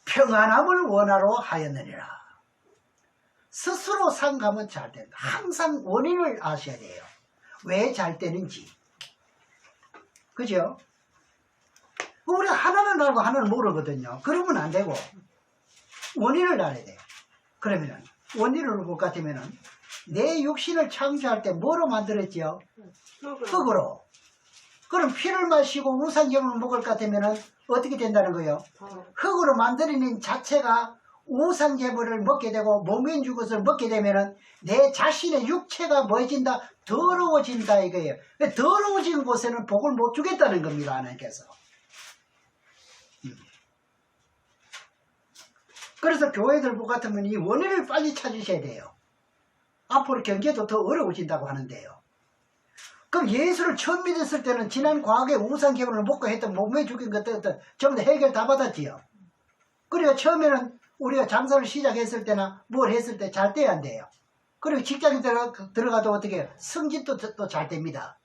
평안함을 원하러 하였느니라. 스스로 삼가면 잘 된다. 항상 원인을 아셔야 돼요. 왜 잘 되는지. 그죠? 우리 하나는 알고 하나는 모르거든요. 그러면 안 되고 원인을 알아야 돼요. 그러면은 원인을 볼 것 같으면은 내 육신을 창조할 때 뭐로 만들었지요? 흙으로. 그럼 피를 마시고 우상제물을 먹을 것 같으면은 어떻게 된다는 거예요? 흙으로 만들어낸 자체가 우상제물을 먹게 되고 목면 죽것을 먹게 되면은 내 자신의 육체가 뭐해진다? 더러워진다 이거예요. 더러워진 곳에는 복을 못 주겠다는 겁니다. 하나님께서. 그래서 교회들 보 같으면 이 원인을 빨리 찾으셔야 돼요. 앞으로 경제도 더 어려워진다고 하는데요. 그럼 예수를 처음 믿었을 때는 지난 과거에 우상제물을 먹고 했던 몸에 죽인 것들 전부 다 해결 다 받았지요. 그리고 처음에는 우리가 장사를 시작했을 때나 뭘 했을 때 잘 돼야 안 돼요. 그리고 직장에 들어가도 어떻게 해요? 승진도 또 잘 됩니다.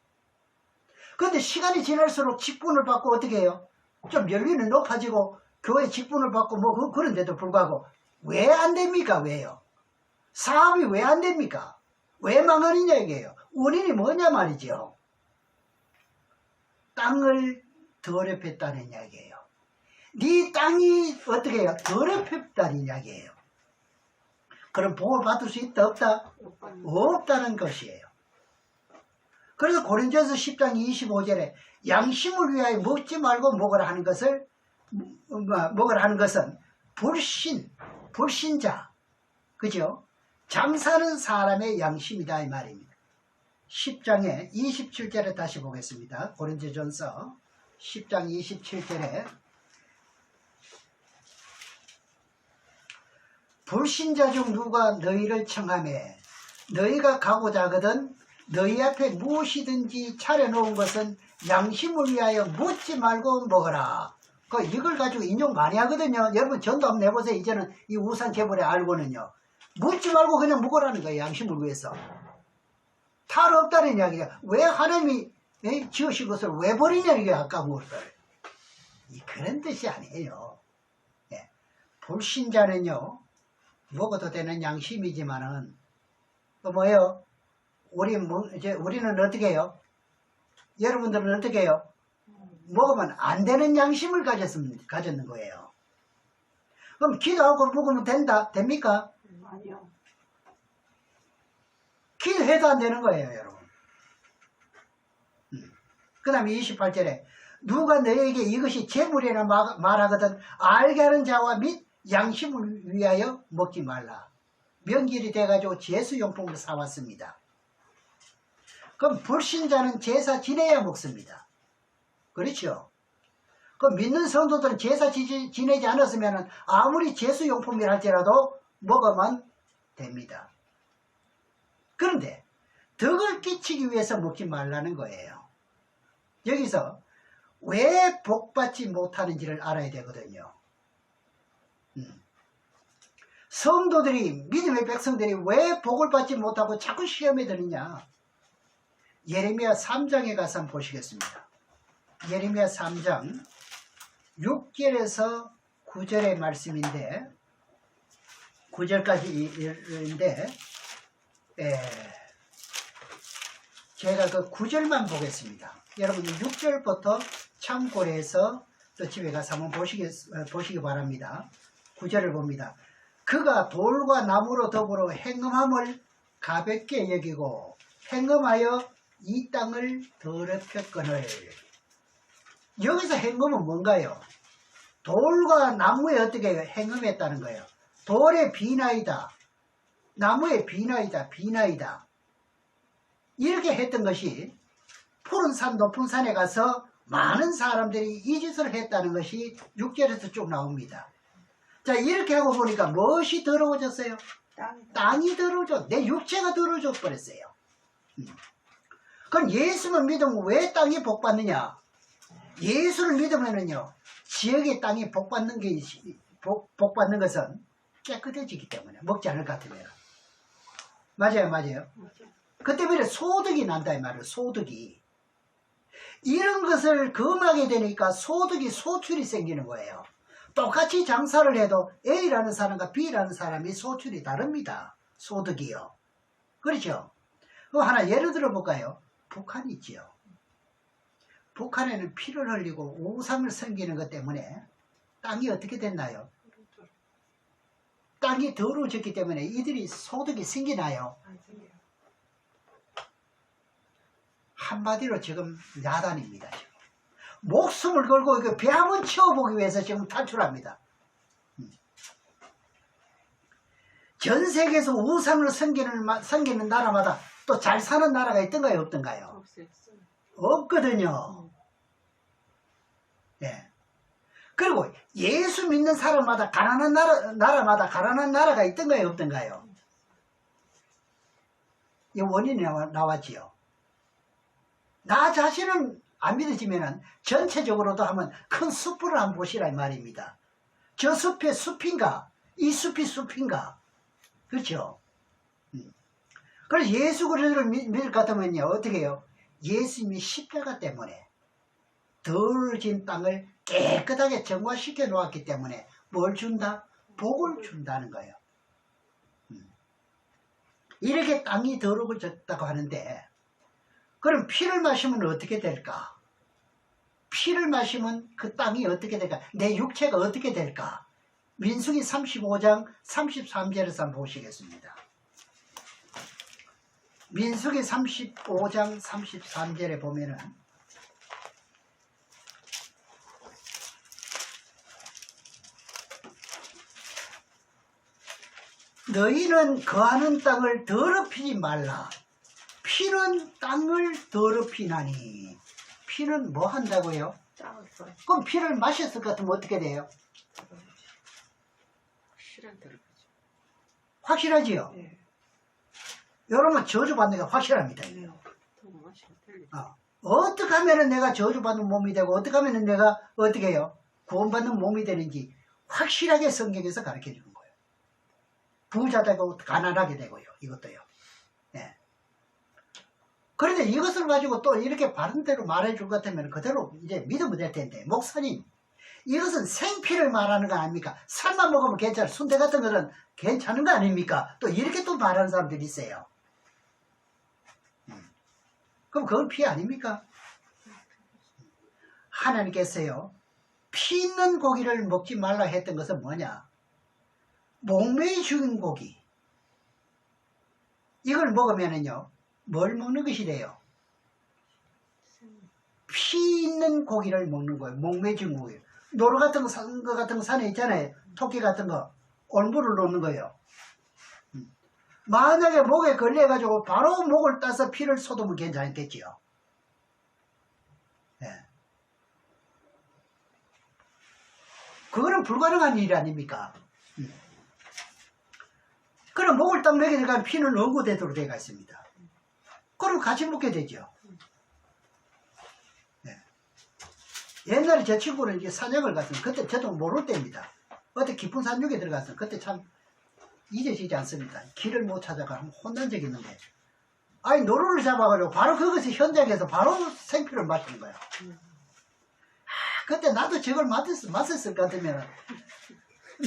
그런데 시간이 지날수록 직분을 받고 어떻게 해요? 좀 연륜이 높아지고 교회 직분을 받고 뭐 그런데도 불구하고 왜 안 됩니까? 왜요? 사업이 왜 안 됩니까? 왜 망하느냐 이게요. 원인이 뭐냐 말이죠. 땅을 더럽혔다는 이야기예요. 네 땅이 어떻게 해요? 더럽혔다는 이야기예요. 그럼 복을 받을 수 있다 없다? 없다는 것이에요. 그래서 고린도전서 10장 25절에 양심을 위하여 먹지 말고 먹으라 하는 것을 먹으라 하는 것은 불신자, 그죠? 장사는 사람의 양심이다 이 말입니다. 10장에 27절에 다시 보겠습니다. 고린도전서 10장 27절에 불신자 중 누가 너희를 청하매 너희가 가고자 하거든 너희 앞에 무엇이든지 차려놓은 것은 양심을 위하여 묻지 말고 먹어라. 이걸 가지고 인용 많이 하거든요. 여러분 전도 한번 내보세요. 이제는 이 우상 제물에 알고는요. 묻지 말고 그냥 먹으라는 거예요. 양심을 위해서. 탈 없다는 이야기야. 왜 하나님이 지으신 것을 왜 버리냐는 게 아까운 것을. 그런 뜻이 아니에요. 예. 불신자는요. 먹어도 되는 양심이지만은 또 뭐예요? 우리는 어떻게 해요? 여러분들은 어떻게 해요? 먹으면 안 되는 양심을 가졌는 거예요. 그럼 기도하고 먹으면 됩니까? 아니요. 기도해도 안 되는 거예요, 여러분. 그 다음에 28절에 누가 너에게 이것이 재물이라 말하거든 알게 하는 자와 및 양심을 위하여 먹지 말라. 명절이 돼가지고 제수용품을 사왔습니다. 그럼 불신자는 제사 지내야 먹습니다. 그렇죠? 그럼 믿는 성도들은 제사 지내지 않았으면 아무리 제수용품이라 할지라도 먹으면 됩니다. 그런데 덕을 끼치기 위해서 먹지 말라는 거예요. 여기서 왜 복받지 못하는지를 알아야 되거든요. 성도들이, 믿음의 백성들이 왜 복을 받지 못하고 자꾸 시험에 드느냐. 예레미야 3장에 가서 한번 보시겠습니다. 예레미야 3장 6절에서 9절의 말씀인데, 9절까지인데, 제가 그 9절만 보겠습니다. 여러분이 6절부터 참고를 해서 또 집에 가서 한번 보시기 바랍니다. 9절을 봅니다. 그가 돌과 나무로 더불어 행음함을 가볍게 여기고 행음하여 이 땅을 더럽혔거늘. 여기서 행음은 뭔가요? 돌과 나무에 어떻게 행음했다는 거예요. 돌의 비나이다, 나무의 비나이다, 비나이다. 이렇게 했던 것이 푸른 산, 높은 산에 가서 많은 사람들이 이 짓을 했다는 것이 6절에서 쭉 나옵니다. 자, 이렇게 하고 보니까 무엇이 더러워졌어요? 땅이 더러워져. 내 육체가 더러워져 버렸어요. 그럼 예수만 믿으면 왜 땅이 복받느냐? 예수를 믿으면은요, 지역의 땅이 복받는 것은 깨끗해지기 때문에, 먹지 않을 것 같으면. 맞아요, 맞아요. 그 때문에 소득이 난다, 이 말이에요, 소득이. 이런 것을 금하게 되니까 소득이, 소출이 생기는 거예요. 똑같이 장사를 해도 A라는 사람과 B라는 사람이 소출이 다릅니다. 소득이요. 그렇죠? 그럼 하나 예를 들어 볼까요? 북한이 있지요. 북한에는 피를 흘리고 우상을 섬기는 것 때문에 땅이 어떻게 됐나요? 땅이 더러워졌기 때문에 이들이 소득이 생기나요? 한마디로 지금 야단입니다. 지금. 목숨을 걸고 이거 배 한번 채워보기 위해서 지금 탈출합니다. 전 세계에서 우상을 섬기는 나라마다 또 잘 사는 나라가 있던가요, 없던가요? 없거든요. 예. 그리고 예수 믿는 사람마다 가난한 나라마다 가난한 나라가 있던가요, 없던가요? 이 원인이 나왔지요. 나 자신은 안 믿어지면은 전체적으로도 한번 큰 숲을 한번 보시라 이 말입니다. 저 숲의 숲인가? 이 숲이 숲인가? 그렇죠? 그래서 예수 그리스도를 믿을 것 같으면요, 어떻게 해요? 예수님이 십자가 때문에 더러워진 땅을 깨끗하게 정화시켜 놓았기 때문에 뭘 준다? 복을 준다는 거예요. 이렇게 땅이 더러워졌다고 하는데, 그럼 피를 마시면 어떻게 될까? 피를 마시면 그 땅이 어떻게 될까? 내 육체가 어떻게 될까? 민수기 35장 33절에서 한번 보시겠습니다. 민수기 35장 33절에 보면은 너희는 거하는 땅을 더럽히지 말라. 피는 땅을 더럽히나니. 피는 뭐 한다고요? 그럼 피를 마셨을 것 같으면 어떻게 돼요? 확실하지요? 네. 여러분 저주받는 게 확실합니다. 네. 어떻게 하면 내가 저주받는 몸이 되고 어떻게 하면 내가 어떻게 해요? 구원받는 몸이 되는지 확실하게 성경에서 가르쳐 주는 거예요. 부자 되고 가난하게 되고요. 이것도요. 네. 그런데 이것을 가지고 또 이렇게 바른 대로 말해 줄 것 같으면 그대로 이제 믿으면 될 텐데, 목사님, 이것은 생피를 말하는 거 아닙니까? 살만 먹으면 괜찮아. 순대 같은 것은 괜찮은 거 아닙니까? 또 이렇게 또 말하는 사람들이 있어요. 그럼 그건 피 아닙니까? 하나님께서요, 피 있는 고기를 먹지 말라 했던 것은 뭐냐? 목매이 죽인 고기. 이걸 먹으면은요, 뭘 먹는 것이 돼요? 피 있는 고기를 먹는 거예요. 목매이 죽인 고기. 노루 같은 거 같은 거 산에 있잖아요. 토끼 같은 거. 올무를 놓는 거예요. 만약에 목에 걸려가지고 바로 목을 따서 피를 쏟으면 괜찮겠지요. 네. 그거는 불가능한 일 아닙니까? 그럼 목을 딱 매게 되면 피는 응고되도록 되어 있습니다. 그럼 같이 먹게 되죠. 네. 옛날에 제 친구는 이제 사냥을 갔으면 그때 저도 모를 때입니다. 어디 깊은 산육에 들어갔으면 그때 참 잊어지지 않습니다. 길을 못 찾아가 혼난 적이 있는데 아니 노루를 잡아가지고 바로 그것이 현장에서 바로 생피를 마시는 거야. 그때 나도 저걸 맞았을 것 같으면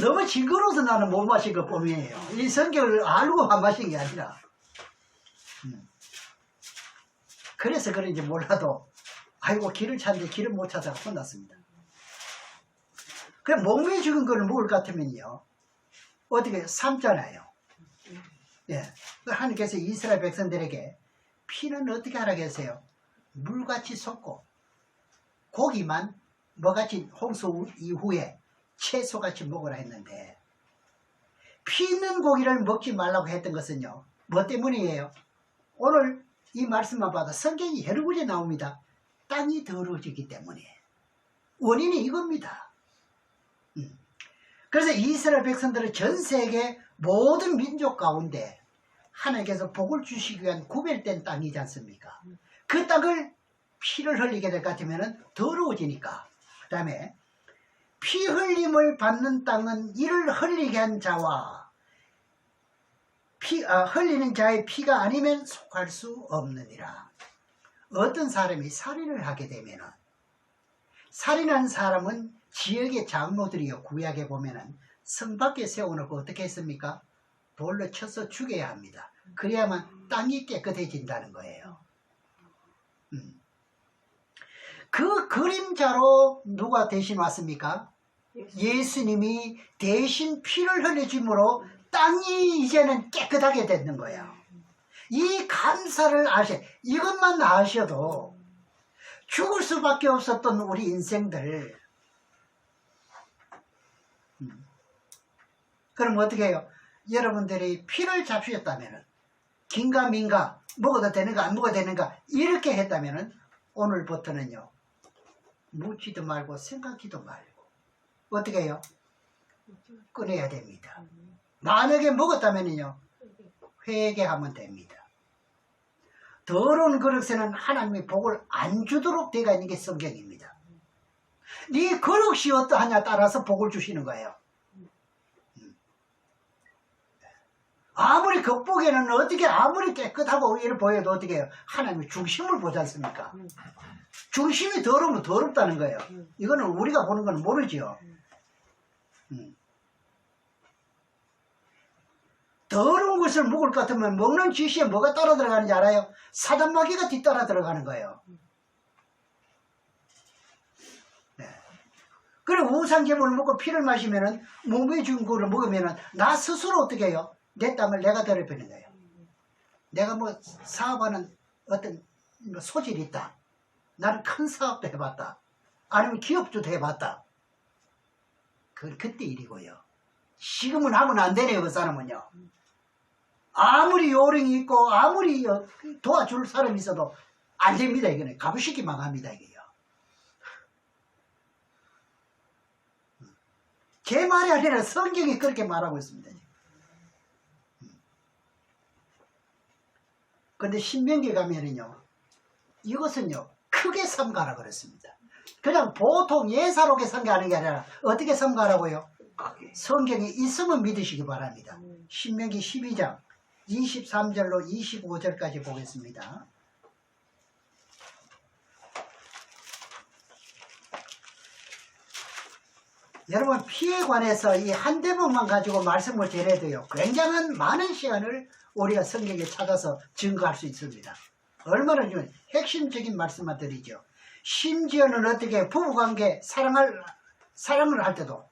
너무 징그러워서 나는 못 마신 것 뿐이에요. 이 성경을 알고 안 마신 게 아니라. 그래서 그런지 몰라도 아이고 길을 찾는데 길을 못 찾아가 혼났습니다. 그래 목매에 죽은 걸 먹을 것 같으면요 어떻게 삶잖아요. 예. 하나님께서 이스라엘 백성들에게 피는 어떻게 하라 계세요? 물같이 솟고 고기만 뭐같이 홍수 이후에 채소같이 먹으라 했는데 피 있는 고기를 먹지 말라고 했던 것은요 뭐 때문이에요? 오늘 이 말씀만 봐도 성경이 여러 군데 나옵니다. 땅이 더러워지기 때문에 원인이 이겁니다. 그래서 이스라엘 백성들은 전 세계 모든 민족 가운데 하나님께서 복을 주시기 위한 구별된 땅이지 않습니까? 그 땅을 피를 흘리게 될 것 같으면 더러워지니까. 그 다음에 피 흘림을 받는 땅은 이를 흘리게 한 자와 흘리는 자의 피가 아니면 속할 수 없느니라. 어떤 사람이 살인을 하게 되면 살인한 사람은 지역의 장로들이요 구약에 보면은 성 밖에 세워놓고 어떻게 했습니까? 돌로 쳐서 죽여야 합니다. 그래야만 땅이 깨끗해진다는 거예요. 그 그림자로 누가 대신 왔습니까? 예수님이 대신 피를 흘려줌으로 땅이 이제는 깨끗하게 됐는 거예요. 이 감사를 이것만 아셔도 죽을 수밖에 없었던 우리 인생들 그럼 어떻게 해요? 여러분들이 피를 잡수셨다면 긴가 민가 먹어도 되는가 안 먹어도 되는가 이렇게 했다면 오늘부터는요 묻지도 말고 생각지도 말고 어떻게 해요? 꺼내야 됩니다. 만약에 먹었다면요 회개하면 됩니다. 더러운 그릇에는 하나님의 복을 안 주도록 되어 있는 게 성경입니다. 네 그릇이 어떠하냐 따라서 복을 주시는 거예요. 아무리 겉보기에는 어떻게 아무리 깨끗하고 이를 보여도 어떻게 해요? 하나님의 중심을 보지 않습니까? 중심이 더러우면 더럽다는 거예요. 이거는 우리가 보는 건 모르죠. 더러운 것을 먹을 것 같으면 먹는 지시에 뭐가 따라 들어가는지 알아요? 사단마귀가 뒤따라 들어가는 거예요. 네. 그리고 우상제물을 먹고 피를 마시면은 몸에 준 거를 먹으면은 나 스스로 어떻게 해요? 내 땅을 내가 더럽히는 거예요. 내가 뭐 사업하는 어떤 소질이 있다. 나는 큰 사업도 해봤다. 아니면 기업도 해봤다. 그건 그때 일이고요. 지금은 하면 안 되네요. 그 사람은요. 아무리 요령이 있고 아무리 도와줄 사람이 있어도 안 됩니다. 이거는 가부식이 망합니다. 이게요. 제 말이 아니라 성경이 그렇게 말하고 있습니다. 근데 신명기 가면은요 이것은요 크게 삼가라 그랬습니다. 그냥 보통 예사롭게 삼가하는 게 아니라 어떻게 삼가라고요? 성경이 있으면 믿으시기 바랍니다. 신명기 12장 23절로 25절까지 보겠습니다. 여러분 피에 관해서 이 한 대목만 가지고 말씀을 드려도요 굉장한 많은 시간을 우리가 성경에 찾아서 증거할 수 있습니다. 얼마나 좀 핵심적인 말씀만 드리죠. 심지어는 어떻게 부부관계 사랑을 할 때도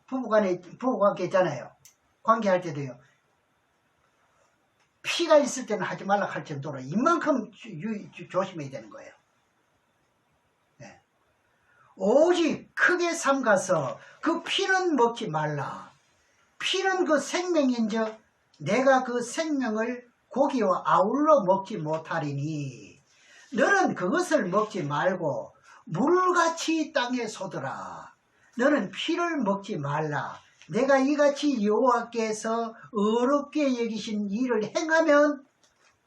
부부관계 있잖아요. 관계할 때도요. 피가 있을 때는 하지 말라 할 정도로 이만큼 조심해야 되는 거예요. 네. 오직 크게 삼가서 그 피는 먹지 말라. 피는 그 생명인즉 내가 그 생명을 고기와 아울러 먹지 못하리니 너는 그것을 먹지 말고 물같이 땅에 쏟으라. 너는 피를 먹지 말라. 내가 이같이 여호와께서 어렵게 여기신 일을 행하면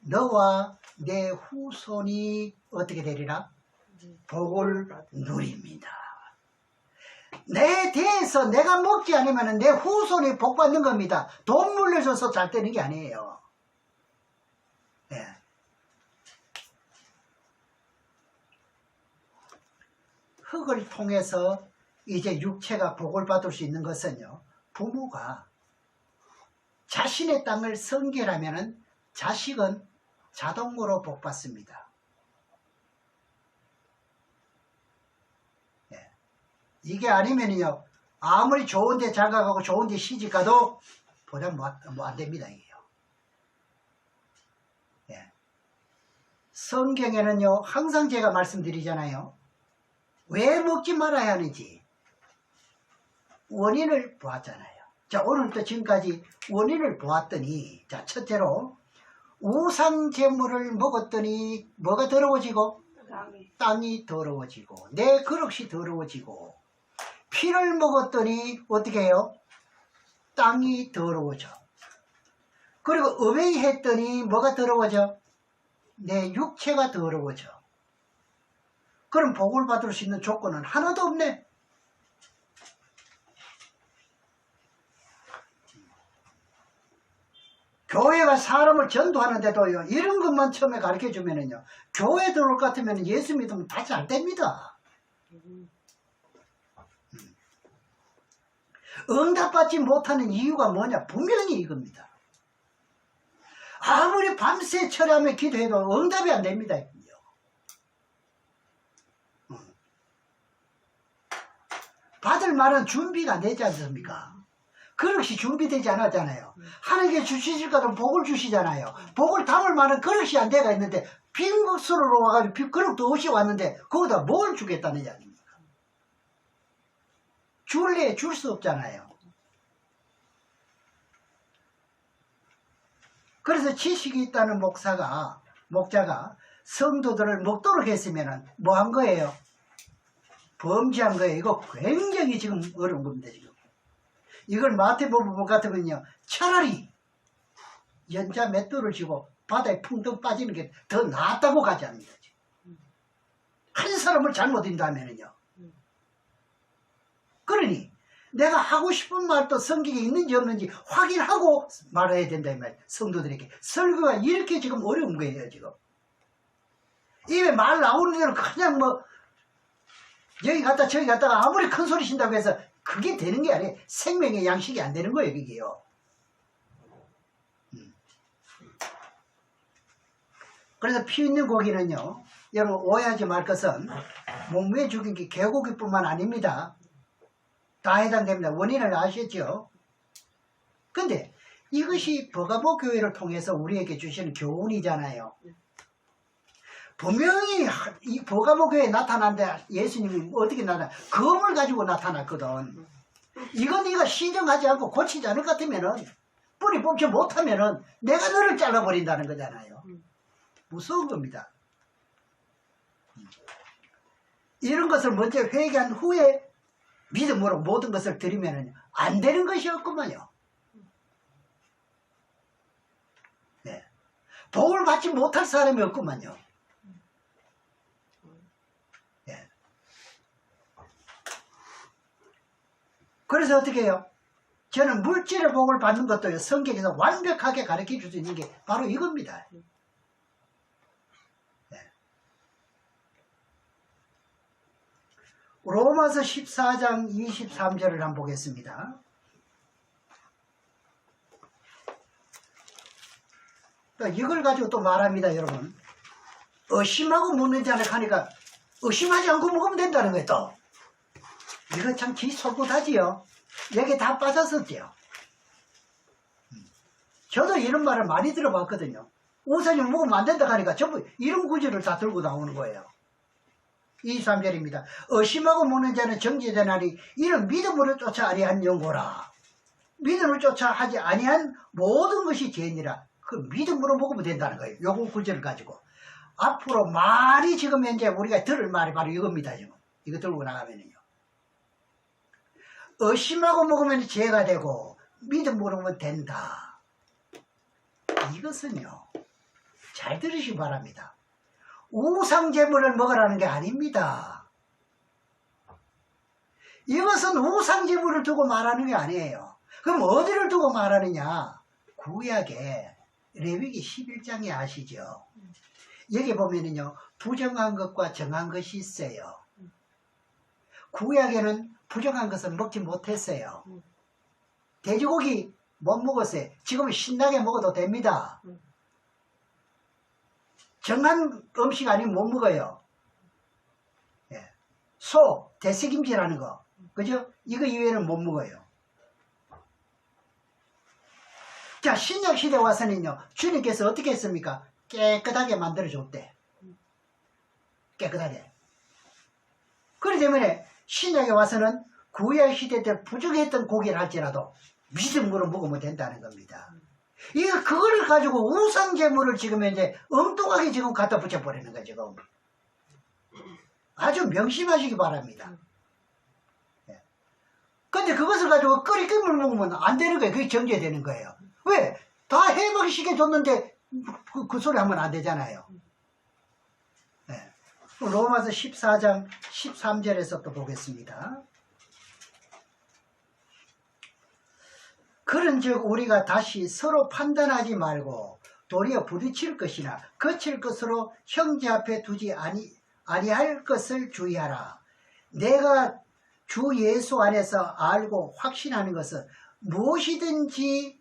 너와 내 후손이 어떻게 되리라? 복을 누립니다. 내 대에서 내가 먹지 않으면 내 후손이 복 받는 겁니다. 돈 물려줘서 잘 되는 게 아니에요. 네. 흙을 통해서 이제 육체가 복을 받을 수 있는 것은요, 부모가 자신의 땅을 성결하면 자식은 자동으로 복 받습니다. 네. 이게 아니면요, 아무리 좋은 데 잘 가고 좋은 데 시집 가도 보장 안 됩니다, 이게요. 네. 성경에는요, 항상 제가 말씀드리잖아요. 왜 먹지 말아야 하는지 원인을 보았잖아요. 자, 오늘부터 지금까지 원인을 보았더니, 자, 첫째로 우상 제물을 먹었더니 뭐가 더러워지고? 땅이 더러워지고, 내 그릇이 더러워지고, 피를 먹었더니 어떻게 해요? 땅이 더러워져. 그리고 음행했더니 뭐가 더러워져? 내 육체가 더러워져. 그럼 복을 받을 수 있는 조건은 하나도 없네. 교회가 사람을 전도하는데도요, 이런 것만 처음에 가르쳐 주면은요, 교회 들어올 것 같으면 예수 믿으면 다 잘 됩니다. 응답받지 못하는 이유가 뭐냐? 분명히 이겁니다. 아무리 밤새 철야하며 기도해도 응답이 안 됩니다. 받을 만한 준비가 안 되지 않습니까? 그릇이 준비되지 않았잖아요. 하나님께 주시실 것은 복을 주시잖아요. 복을 담을 만한 그릇이 안 돼가 있는데 빈 것으로 와가지고 그릇도 없이 왔는데 거기다 뭘 주겠다는 이야기입니까? 줄래 줄 수 없잖아요. 그래서 지식이 있다는 목자가 성도들을 먹도록 했으면 뭐 한 거예요? 범죄한 거예요. 이거 굉장히 지금 어려운 겁니다. 지금 이걸 마태복음 같으면요, 차라리 연자 맷돌을 쥐고 바다에 풍덩 빠지는 게 더 낫다고 가지합니다. 한 사람을 잘못 인도하면요. 그러니 내가 하고 싶은 말도 성경에 있는지 없는지 확인하고 말해야 된다 이 말. 성도들에게 설교가 이렇게 지금 어려운 거예요. 지금 입에 말 나오는 대로 그냥 뭐 여기 갔다 저기 갔다가 아무리 큰 소리 신다고 해서 그게 되는 게 아니에요. 생명의 양식이 안 되는 거예요. 그게요. 그래서 피 있는 고기는요, 여러분 오해하지 말 것은 몸에 죽인 게 개고기뿐만 아닙니다. 다 해당됩니다. 원인을 아시죠? 근데 이것이 버가보 교회를 통해서 우리에게 주시는 교훈이잖아요. 분명히 이 버가보 교회에 나타난데 예수님이 어떻게 나타나? 검을 가지고 나타났거든. 이건 네가 시정하지 않고 고치지 않을 것 같으면은, 뿌리 뽑지 못하면은 내가 너를 잘라버린다는 거잖아요. 무서운 겁니다. 이런 것을 먼저 회개한 후에 믿음으로 모든 것을 드리면은 안 되는 것이 없구만요. 네. 복을 받지 못할 사람이 없구만요. 네. 그래서 어떻게 해요? 저는 물질의 복을 받는 것도 성경에서 완벽하게 가르쳐 줄 수 있는 게 바로 이겁니다. 로마서 14장 23절을 한번 보겠습니다. 이걸 가지고 또 말합니다, 여러분. 의심하고 먹는 자를 하니까 의심하지 않고 먹으면 된다는 거예요, 또. 이거 참 기솔깃하지요. 여기 다 빠졌었죠. 저도 이런 말을 많이 들어봤거든요. 우선이 먹으면 안 된다 하니까 전부 이런 구절을 다 들고 나오는 거예요. 23절입니다. 의심하고 먹는 자는 정죄되나니 이는 믿음으로 쫓아 아니한 영고라. 믿음을 쫓아 하지 아니한 모든 것이 죄니라. 그 믿음으로 먹으면 된다는 거예요. 요거 구절을 가지고. 앞으로 말이 지금 현재 우리가 들을 말이 바로 이겁니다. 지금. 이거 들고 나가면요. 의심하고 먹으면 죄가 되고 믿음으로 먹으면 된다. 이것은요, 잘 들으시기 바랍니다. 우상제물을 먹으라는 게 아닙니다. 이것은 우상제물을 두고 말하는 게 아니에요. 그럼 어디를 두고 말하느냐? 구약에 레위기 11장에 아시죠? 여기 보면은요, 부정한 것과 정한 것이 있어요. 구약에는 부정한 것을 먹지 못했어요. 돼지고기 못 먹었어요. 지금은 신나게 먹어도 됩니다. 정한 음식 아니면 못 먹어요. 예. 소, 대세김치라는 거. 그죠? 이거 이외에는 못 먹어요. 자, 신약시대 와서는요, 주님께서 어떻게 했습니까? 깨끗하게 만들어줬대. 깨끗하게. 그렇기 때문에 신약에 와서는 구약시대 때 부정했던 고기를 할지라도 믿음으로 먹으면 된다는 겁니다. 이거 그거를 가지고 우상제물을 지금 이제 엉뚱하게 지금 갖다 붙여버리는 거죠. 지금. 아주 명심하시기 바랍니다. 근데 그것을 가지고 끓이김을 먹으면 안 되는 거예요. 그게 정죄되는 거예요. 왜? 다 해먹시켜줬는데 그 소리 하면 안 되잖아요. 네. 로마서 14장 13절에서 또 보겠습니다. 그런즉 우리가 다시 서로 판단하지 말고 도리어 부딪힐 것이나 거칠 것으로 형제 앞에 두지 아니할 것을 주의하라. 내가 주 예수 안에서 알고 확신하는 것은 무엇이든지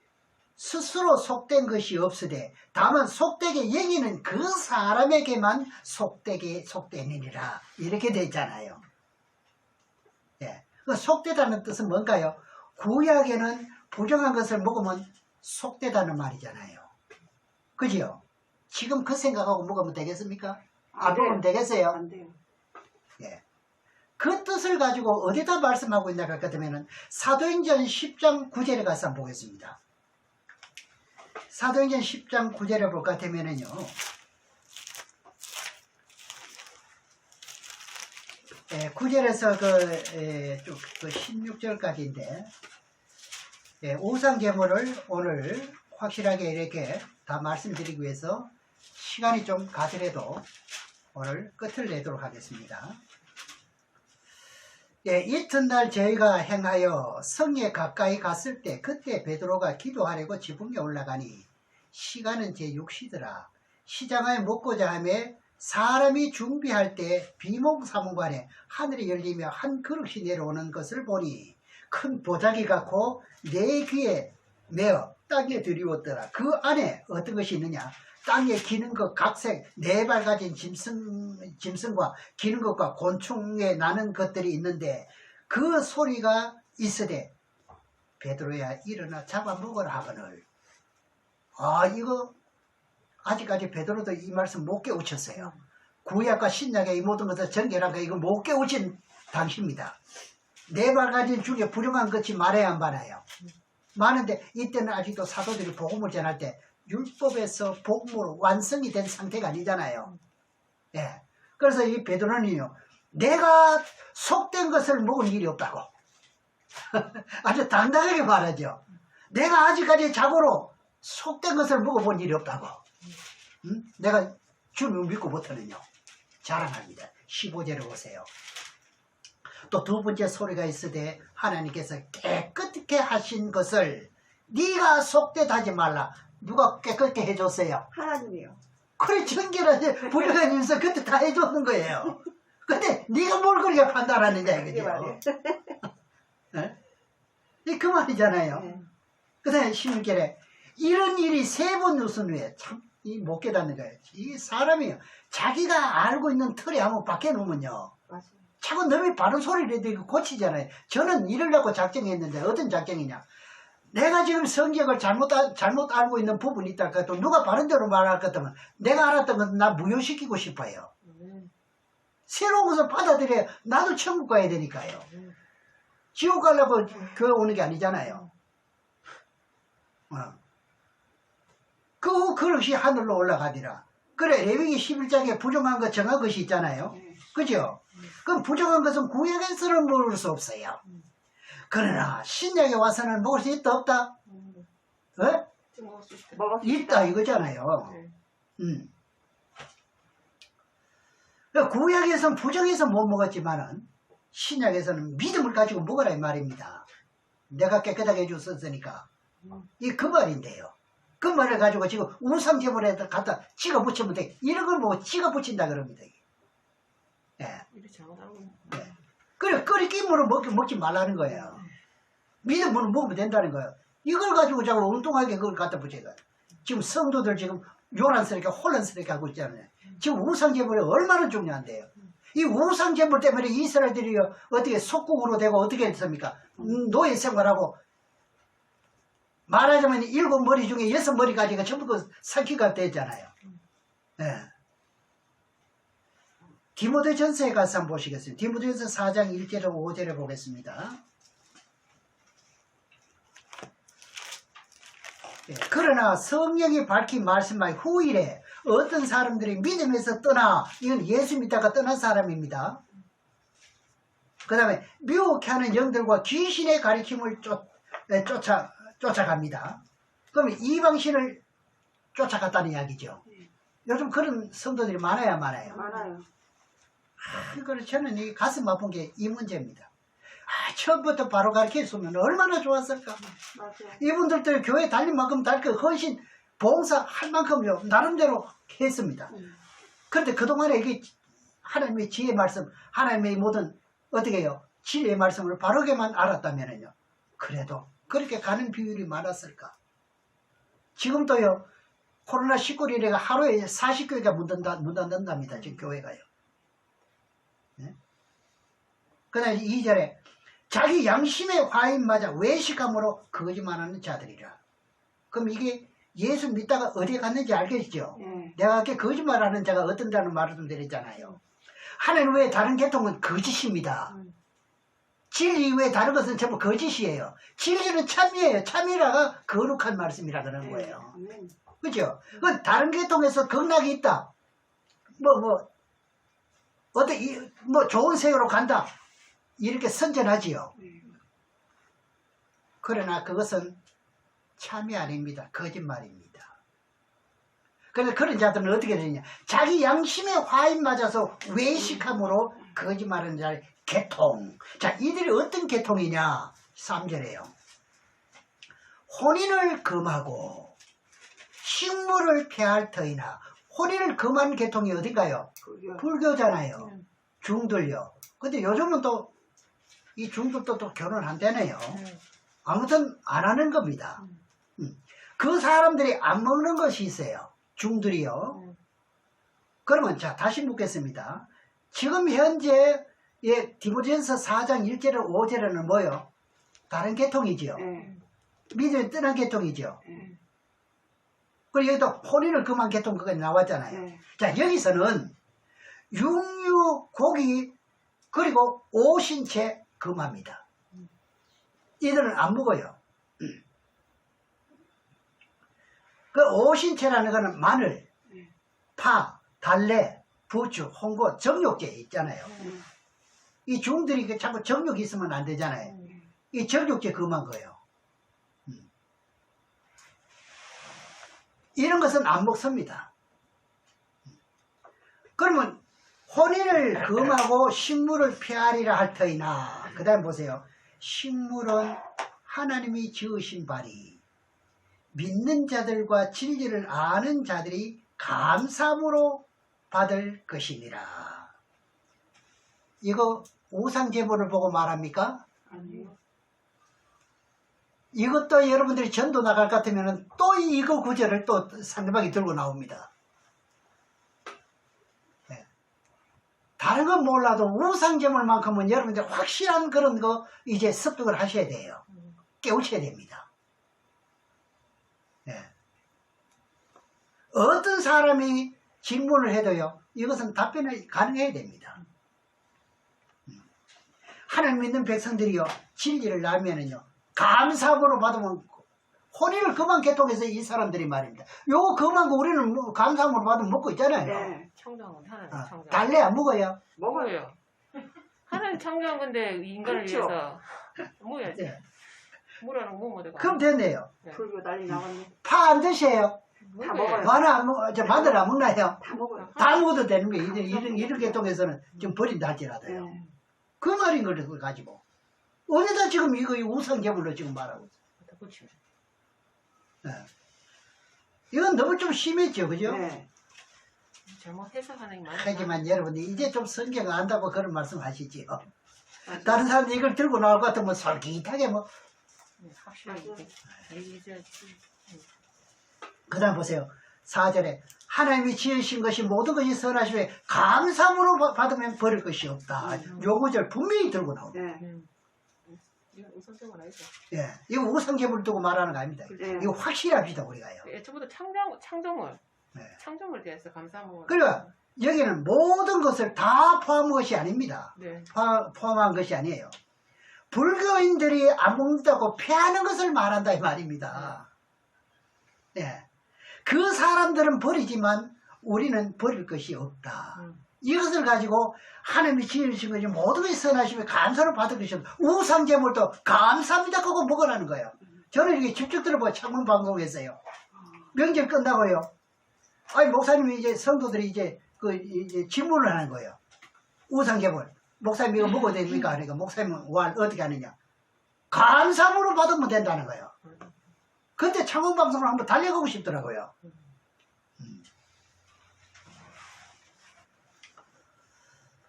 스스로 속된 것이 없으되 다만 속되게 여기는 그 사람에게만 속되니라. 이렇게 되어 있잖아요. 예. 그 속되다는 뜻은 뭔가요? 구약에는 부정한 것을 먹으면 속되다는 말이잖아요. 그지요? 지금 그 생각하고 먹으면 되겠습니까? 안 먹으면 되겠어요? 안 돼요. 예. 그 뜻을 가지고 어디다 말씀하고 있나 할까 하면 사도행전 10장 9절에 가서 한번 보겠습니다. 사도행전 10장 9절에 볼까 하면은요, 예, 9절에서 그 16절까지인데, 예, 우상제물을 오늘 확실하게 이렇게 다 말씀드리기 위해서 시간이 좀 가더라도 오늘 끝을 내도록 하겠습니다. 예, 이튿날 저희가 행하여 성에 가까이 갔을 때 그때 베드로가 기도하려고 지붕에 올라가니 시간은 제6시더라. 시장에 먹고자 하며 사람이 준비할 때 비몽사몽간에 하늘이 열리며 한 그릇이 내려오는 것을 보니 큰 보자기 같고 내 귀에 메어 땅에 들이웠더라. 그 안에 어떤 것이 있느냐? 땅에 기는 것 각색 4발 가진 짐승과 기는 것과 곤충에 나는 것들이 있는데 그 소리가 있으되 베드로야 일어나 잡아먹으라 하거늘. 아, 이거 아직까지 베드로도 이 말씀 못 깨우쳤어요. 구약과 신약의 이 모든 것을 전개한 거 이거 못 깨우친 당시입니다. 4발 가진 중에 불용한 것이 말해야 안 많아요. 많은데 이때는 아직도 사도들이 복음을 전할 때 율법에서 복음으로 완성이 된 상태가 아니잖아요. 예. 그래서 이 베드로는요, 내가 속된 것을 먹은 일이 없다고. 아주 당당하게 말하죠. 내가 아직까지 자고로 속된 것을 먹어본 일이 없다고. 내가 주님을 믿고 못하는요. 자랑합니다. 15절에 보세요. 또 두 번째 소리가 있으되 하나님께서 깨끗게 하신 것을 네가 속되다 하지 말라. 누가 깨끗게 해줬어요? 하나님이요. 그래, 정결하지. 불량한 인사 그때 다 해줬는 거예요. 근데 네가 뭘 그렇게 판단하느냐 그게 말이에요. 이게 그 말이잖아요. 네. 그 다음에 16절에 이런 일이 3번 웃은 후에 참 못 깨닫는 거예요. 이 사람이요, 자기가 알고 있는 틀에 한번 바뀌어놓으면요, 맞아요. 자꾸 너무 바른 소리를 해도 고치잖아요. 저는 이러려고 작정했는데 어떤 작정이냐? 내가 지금 성경을 잘못 알고 있는 부분이 있다 해도 누가 바른 대로 말할 것 같으면 내가 알았던 건 나 무효시키고 싶어요. 새로운 것을 받아들여야 나도 천국 가야 되니까요. 지옥 가려고 교회 오는 게 아니잖아요. 그 그릇이 하늘로 올라가디라. 그래, 레위기 11장에 부정한 것 정한 것이 있잖아요. 그죠? 그럼 부정한 것은 구약에서는 먹을 수 없어요. 그러나 신약에 와서는 먹을 수 있다 없다? 먹을 수 있다. 먹을 수 있다 이거잖아요. 구약에서는 부정해서 못 먹었지만은 신약에서는 믿음을 가지고 먹으라 이 말입니다. 내가 깨끗하게 해줬으니까. 이 그 말인데요. 그 말을 가지고 지금 우상제물에다 갖다 찍어 붙이면 돼. 이런 걸 뭐 찍어 붙인다 그럽니다. 예. 예. 그래, 끓이김으로 먹지 말라는 거예요. 믿음으로 먹으면 된다는 거예요. 이걸 가지고 자꾸 엉뚱하게 그걸 갖다 붙여요. 지금 성도들 지금 요란스럽게 혼란스럽게 하고 있잖아요. 지금 우상제물이 얼마나 중요한데요. 이 우상제물 때문에 이스라엘들이 어떻게 속국으로 되고 어떻게 했습니까? 노예 생활하고 말하자면 7머리 중에 6머리까지가 전부 그 사기가 됐잖아요. 예. 디모데전서에 가서 한번 보시겠습니다. 디모데전서 4장 1절하고 5절에 보겠습니다. 예. 그러나 성령이 밝힌 말씀만 후일에 어떤 사람들이 믿음에서 떠나, 이건 예수 믿다가 떠난 사람입니다. 그 다음에 미혹해 하는 영들과 귀신의 가리킴을 쫓아갑니다. 그러면 이방신을 쫓아갔다는 이야기죠. 요즘 그런 성도들이 많아요, 많아요? 많아요. 그래서 저는 이 가슴 아픈 게 이 문제입니다. 처음부터 바로 가르쳤으면 얼마나 좋았을까? 맞아요. 이분들도 교회 달린 만큼 달고 헌신, 봉사할 만큼요, 나름대로 했습니다. 그런데 그동안에 이게 하나님의 지혜의 말씀, 하나님의 모든, 어떻게 해요? 진리의 말씀을 바르게만 알았다면요. 그래도 그렇게 가는 비율이 많았을까? 지금도요, 코로나19로 인해 하루에 40교회가 문 닫는답니다. 지금 교회가요. 네? 그 다음에 2절에 자기 양심의 화인 맞아 외식함으로 거짓말하는 자들이라. 그럼 이게 예수 믿다가 어디에 갔는지 알겠죠? 내가 이렇게 거짓말하는 자가 어떤다는 말을 좀 드렸잖아요. 하나님 외에 다른 계통은 거짓입니다. 진리 이외에 다른 것은 전부 거짓이에요. 진리는 참이에요. 참이라가 거룩한 말씀이라 그러는 거예요. 그죠? 그 다른 계통에서 극락이 있다. 좋은 세계로 간다. 이렇게 선전하지요. 그러나 그것은 참이 아닙니다. 거짓말입니다. 그래서 그런 자들은 어떻게 되느냐. 자기 양심의 화인 맞아서 외식함으로 거짓말하는 자의 계통. 자, 이들이 어떤 계통이냐. 3절에요. 혼인을 금하고 식물을 폐할 터이나. 혼인을 금하는 계통이 어딘가요? 불교잖아요. 중들요. 근데 요즘은 또 이 중들도 또 결혼한다네요. 아무튼 안 하는 겁니다. 그 사람들이 안 먹는 것이 있어요. 중들이요. 그러면 자, 다시 묻겠습니다. 지금 현재 디모데전서 4장 1절에 5절에는 뭐요? 다른 계통이지요. 믿음이 떠난 계통이죠. 그리고 여기도 혼인을 금한 계통 그거 나왔잖아요. 자, 여기서는 육류, 고기, 그리고 오신채 금합니다. 이들은 안 먹어요. 그 오신채라는 거는 마늘, 파, 달래, 부추, 홍고, 정육제 있잖아요. 이 중들이 자꾸 정육이 있으면 안 되잖아요. 이 정육제 금한 거예요. 이런 것은 안 먹습니다. 그러면 혼인을 금하고 식물을 폐하리라 할 터이나, 그 다음에 보세요. 식물은 하나님이 지으신 바리 믿는 자들과 진리를 아는 자들이 감사함으로 받을 것이니라. 이거 우상제물을 보고 말합니까? 아니요. 이것도 여러분들이 전도 나갈 것 같으면 또 이거 구절을 또 상대방이 들고 나옵니다. 네. 다른 건 몰라도 우상제물만큼은 여러분들 확실한 그런 거 이제 습득을 하셔야 돼요. 깨우쳐야 됩니다. 네. 어떤 사람이 질문을 해도요, 이것은 답변이 가능해야 됩니다. 하나님 믿는 백성들이요, 진리를 알면은요, 감사함으로 받으면, 혼인을 금한 계통에서 이 사람들이 말입니다. 요거 금한 거 우리는 감사함으로 받으면 먹고 있잖아요. 네. 청정은 하나님 청정. 달래 안 먹어요? 먹어요. 하나님 청정 근데 인간을 그렇죠. 위해서 먹어야지. 네. 물어는 못 먹어도. 그럼 됐네요. 네. 불교 난리 나왔네. 파 안 드세요? 다 먹어요. 마늘 안 먹나요? 다 먹어요. 다 먹어도 되는 거예요. 이런 계통에서는 좀 버린다 할지라도요. 네. 그 말인 걸 가지고 어디다 지금 이거 우상개물로 지금 말하고 있어요. 그렇죠. 네. 이건 너무 좀 심했죠, 그죠? 네. 잘못 해석하는 게 맞아요. 하지만 여러분들 이제 좀 성경을 안다고 그런 말씀 하시지요. 다른 사람들이 이걸 들고 나올 것 같으면 솔깃하게 뭐. 네, 확실하게 얘기해줘야지. 그 다음 보세요. 4절에 하나님이 지으신 것이 모든 것이 선하시되 감사함으로 받으면 버릴 것이 없다. 요 구절 분명히 들고 나옵니다. 네. 이거 우선적으로 알죠. 예, 이거 우상개물 두고 말하는 거 아닙니다. 네. 이거 확실합시다 우리가요. 애초부터 창조물 네. 창조물에 대해서 감사함을. 그러니까 여기는 모든 것을 다 포함한 것이 아닙니다. 네. 포함한 것이 아니에요. 불교인들이 안 먹는다고 패하는 것을 말한다 이 말입니다. 예. 그 사람들은 버리지만 우리는 버릴 것이 없다. 이것을 가지고 하나님이 지으신 것이 모든 것이 선하시면 감사를 받을 것이 없다. 우상제물도 감사합니다 그거 먹으라는 거예요. 저는 이렇게 직접 들어보고 창문 방송했어요. 명절 끝나고요. 아니 목사님이 이제 성도들이 이제 이제 질문을 하는 거예요. 우상제물 목사님 이거 먹어도 됩니까? 그러니까 목사님은 어떻게 하느냐? 감사함으로 받으면 된다는 거예요. 그때 창문 방송을 한번 달려가고 싶더라고요.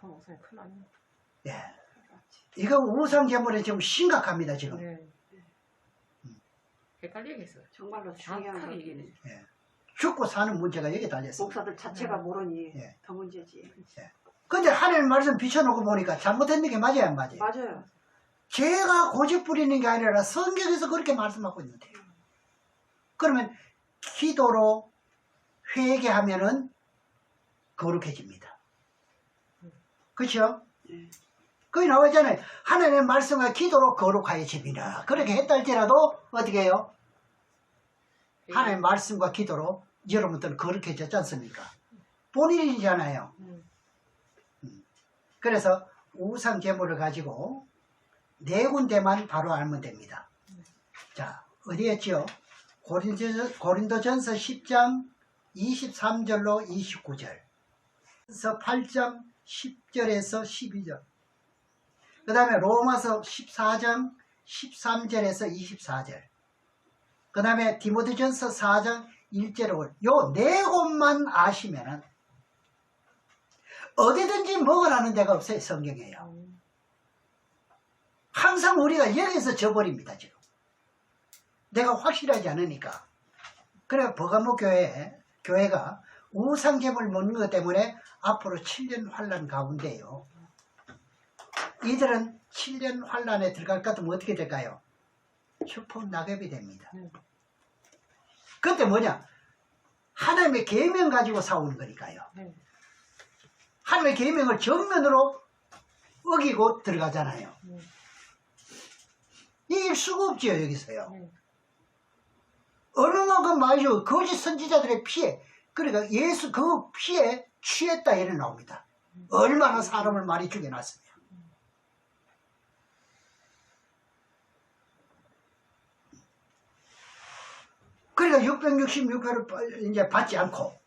목사님 큰일 났네. 예. 이거 우상제물이 지금 심각합니다 지금. 네. 헷갈리겠어요. 정말로 중요한 정확하게 거. 얘기해. 예. 죽고 사는 문제가 여기 달렸습니다. 목사들 자체가 모르니 예. 더 문제지. 근데 하나님 말씀 비춰놓고 보니까 잘못했는 게 맞아요 안 맞아요? 맞아요. 제가 고집 부리는 게 아니라 성경에서 그렇게 말씀하고 있는데요. 그러면 기도로 회개하면은 거룩해집니다. 그렇죠? 네. 거기 나오잖아요. 하나님의 말씀과 기도로 거룩하여집니다. 그렇게 했다 할지라도 어떻게 해요? 하나님의 말씀과 기도로 여러분들은 거룩해졌지 않습니까? 본인이잖아요. 그래서 우상 제물을 가지고 네 군데만 바로 알면 됩니다. 자, 어디였죠? 고린도전서 10장 23절로 29절. 그래서 8장 10절에서 12절. 그 다음에 로마서 14장 13절에서 24절. 그 다음에 디모데전서 4장 1절로 요 네 곳만 아시면은 어디든지 먹으라는 데가 없어요. 성경에요. 항상 우리가 여기서 져버립니다. 지금 내가 확실하지 않으니까. 그래 버가모 교회가 우상제물 먹는 것 때문에 앞으로 7년 환란 가운데요. 이들은 7년 환란에 들어갈 것 같으면 어떻게 될까요? 추풍 낙엽이 됩니다. 그때 뭐냐? 하나님의 계명 가지고 싸우는 거니까요. 하나님의 계명을 정면으로 어기고 들어가잖아요. 이길 수가 없지요 여기서요. 어느 만큼 말이죠. 거짓 선지자들의 피해, 그러니까 예수 그 피해 취했다 이래 나옵니다. 얼마나 사람을 많이 죽여놨으며. 그러니까 666회를 이제 받지 않고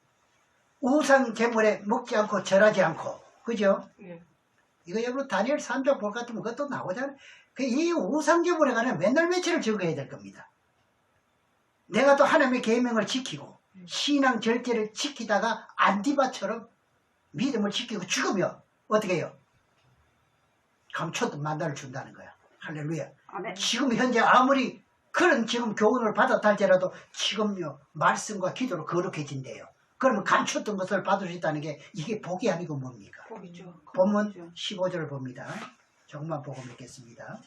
우상 제물에 먹지 않고 절하지 않고, 그죠? 이거 여러분 다니엘 3장 볼 것 같으면 그것도 나오잖아요. 이 우상 제물에 관해 맨날 며칠을 적어야 될 겁니다. 내가 또 하나님의 계명을 지키고 신앙 절제를 지키다가 안디바처럼 믿음을 지키고 죽으면 어떻게 해요? 감초도 만나를 준다는 거야. 할렐루야. 아멘. 지금 현재 아무리 그런 지금 교훈을 받았다 할지라도 지금요 말씀과 기도로 거룩해진대요. 그러면 감췄던 것을 받을 수 있다는 게 이게 복이 아니고 뭡니까? 복이죠. 본문 15절을 봅니다. 조금만 보고 읽겠습니다.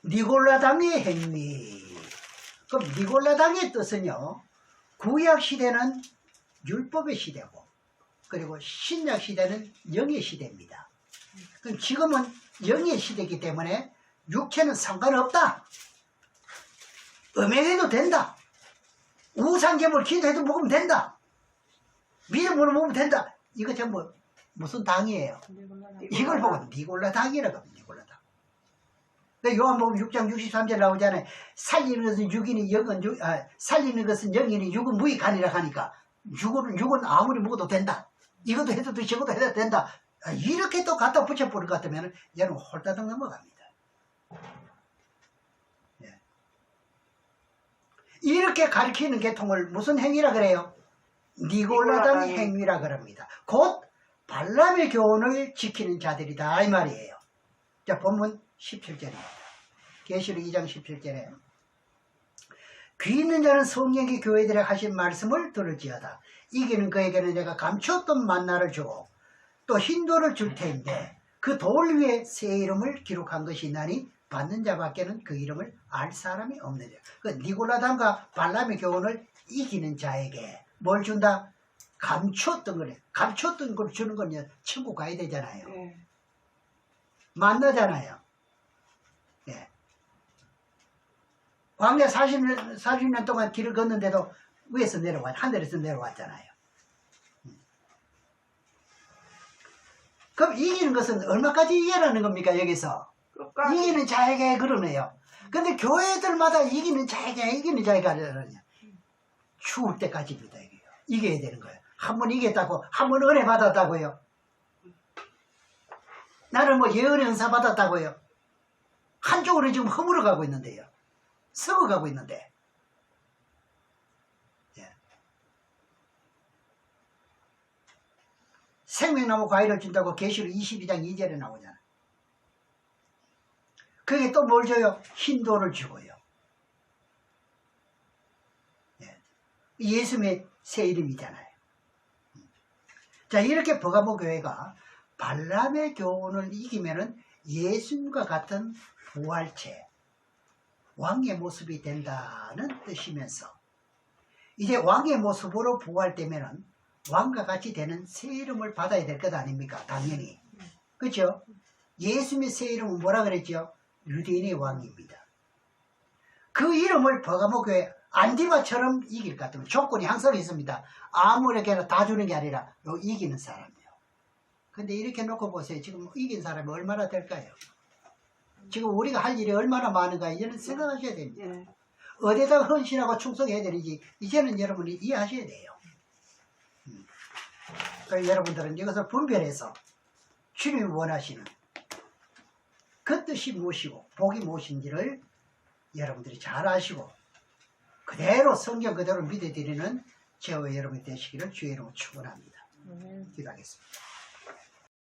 니골라당의 행위. 그럼 니골라당의 뜻은요, 구약 시대는 율법의 시대고, 그리고 신약 시대는 영의 시대입니다. 그럼 지금은 영의 시대이기 때문에 육체는 상관없다. 음행해도 된다. 우상제물 기도해도 먹으면 된다. 믿음으로 먹으면 된다. 이거 전부 무슨 당이에요? 이걸 보고 니골라당이라고 합니다. 니골라당. 근데 요한복음 6장 63절 나오잖아요. 살리는 것은 6이니 살리는 것은 0이니 6은 무익하니라 하니까 6은 아무리 먹어도 된다. 이것도 해도 저것도 해도 된다. 이렇게 또 갖다 붙여버릴 것 같으면 얘는 홀다닥 넘어갑니다. 예. 이렇게 가르치는 계통을 무슨 행위라 그래요? 니골라당 행위라 그럽니다. 곧 발람의 교훈을 지키는 자들이다 이 말이에요. 자, 본문 17절입니다. 계시록 2장 17절에 귀 있는 자는 성령의 교회들에 하신 말씀을 들을지어다. 이기는 그에게는 내가 감추었던 만나를 주고 또 흰돌을 줄 테인데 그 돌 위에 새 이름을 기록한 것이 있나니 받는 자밖에는 그 이름을 알 사람이 없느니라. 그 니골라당과 발람의 교훈을 이기는 자에게 뭘 준다? 감추었던 거래. 감추었던 걸 주는 건 천국 가야 되잖아요. 네. 만나잖아요. 예. 광야 40년 동안 길을 걷는데도 위에서 하늘에서 내려왔잖아요. 그럼 이기는 것은 얼마까지 이해라는 겁니까, 여기서? 끝까지. 이기는 자에게 그러네요. 근데 교회들마다 이기는 자에게 그러냐. 죽을 때까지입니다, 이게요. 이겨야 되는 거예요. 한 번 이겼다고, 한 번 은혜 받았다고요. 나는 뭐 예언의 은사 받았다고요. 한쪽으로 지금 허물어 가고 있는데요. 썩어 가고 있는데. 예. 생명나무 과일을 준다고 계시록 22장 2절에 나오잖아. 그게 또 뭘 줘요? 흰돌을 주고요. 예. 예수님의 새 이름이잖아요. 자, 이렇게 버가모 교회가 발람의 교훈을 이기면은 예수님과 같은 부활체, 왕의 모습이 된다는 뜻이면서 이제 왕의 모습으로 부활되면은 왕과 같이 되는 새 이름을 받아야 될 것 아닙니까? 당연히. 그렇죠? 예수님의 새 이름은 뭐라 그랬죠? 유대인의 왕입니다. 그 이름을 버가모 교회 안디바처럼 이길 것 같으면 조건이 항상 있습니다. 아무렇게나 다 주는 게 아니라 이기는 사람이요. 근데 이렇게 놓고 보세요. 지금 이긴 사람이 얼마나 될까요? 지금 우리가 할 일이 얼마나 많은가 이제는 생각하셔야 됩니다. 네. 어디다 헌신하고 충성해야 되는지 이제는 여러분이 이해하셔야 돼요. 그래서 여러분들은 이것을 분별해서 주님이 원하시는 그 뜻이 무엇이고 복이 무엇인지를 여러분들이 잘 아시고 그대로 성경 그대로 믿어드리는 저와 여러분이 되시기를 주의 이름으로 축원합니다. 기도하겠습니다.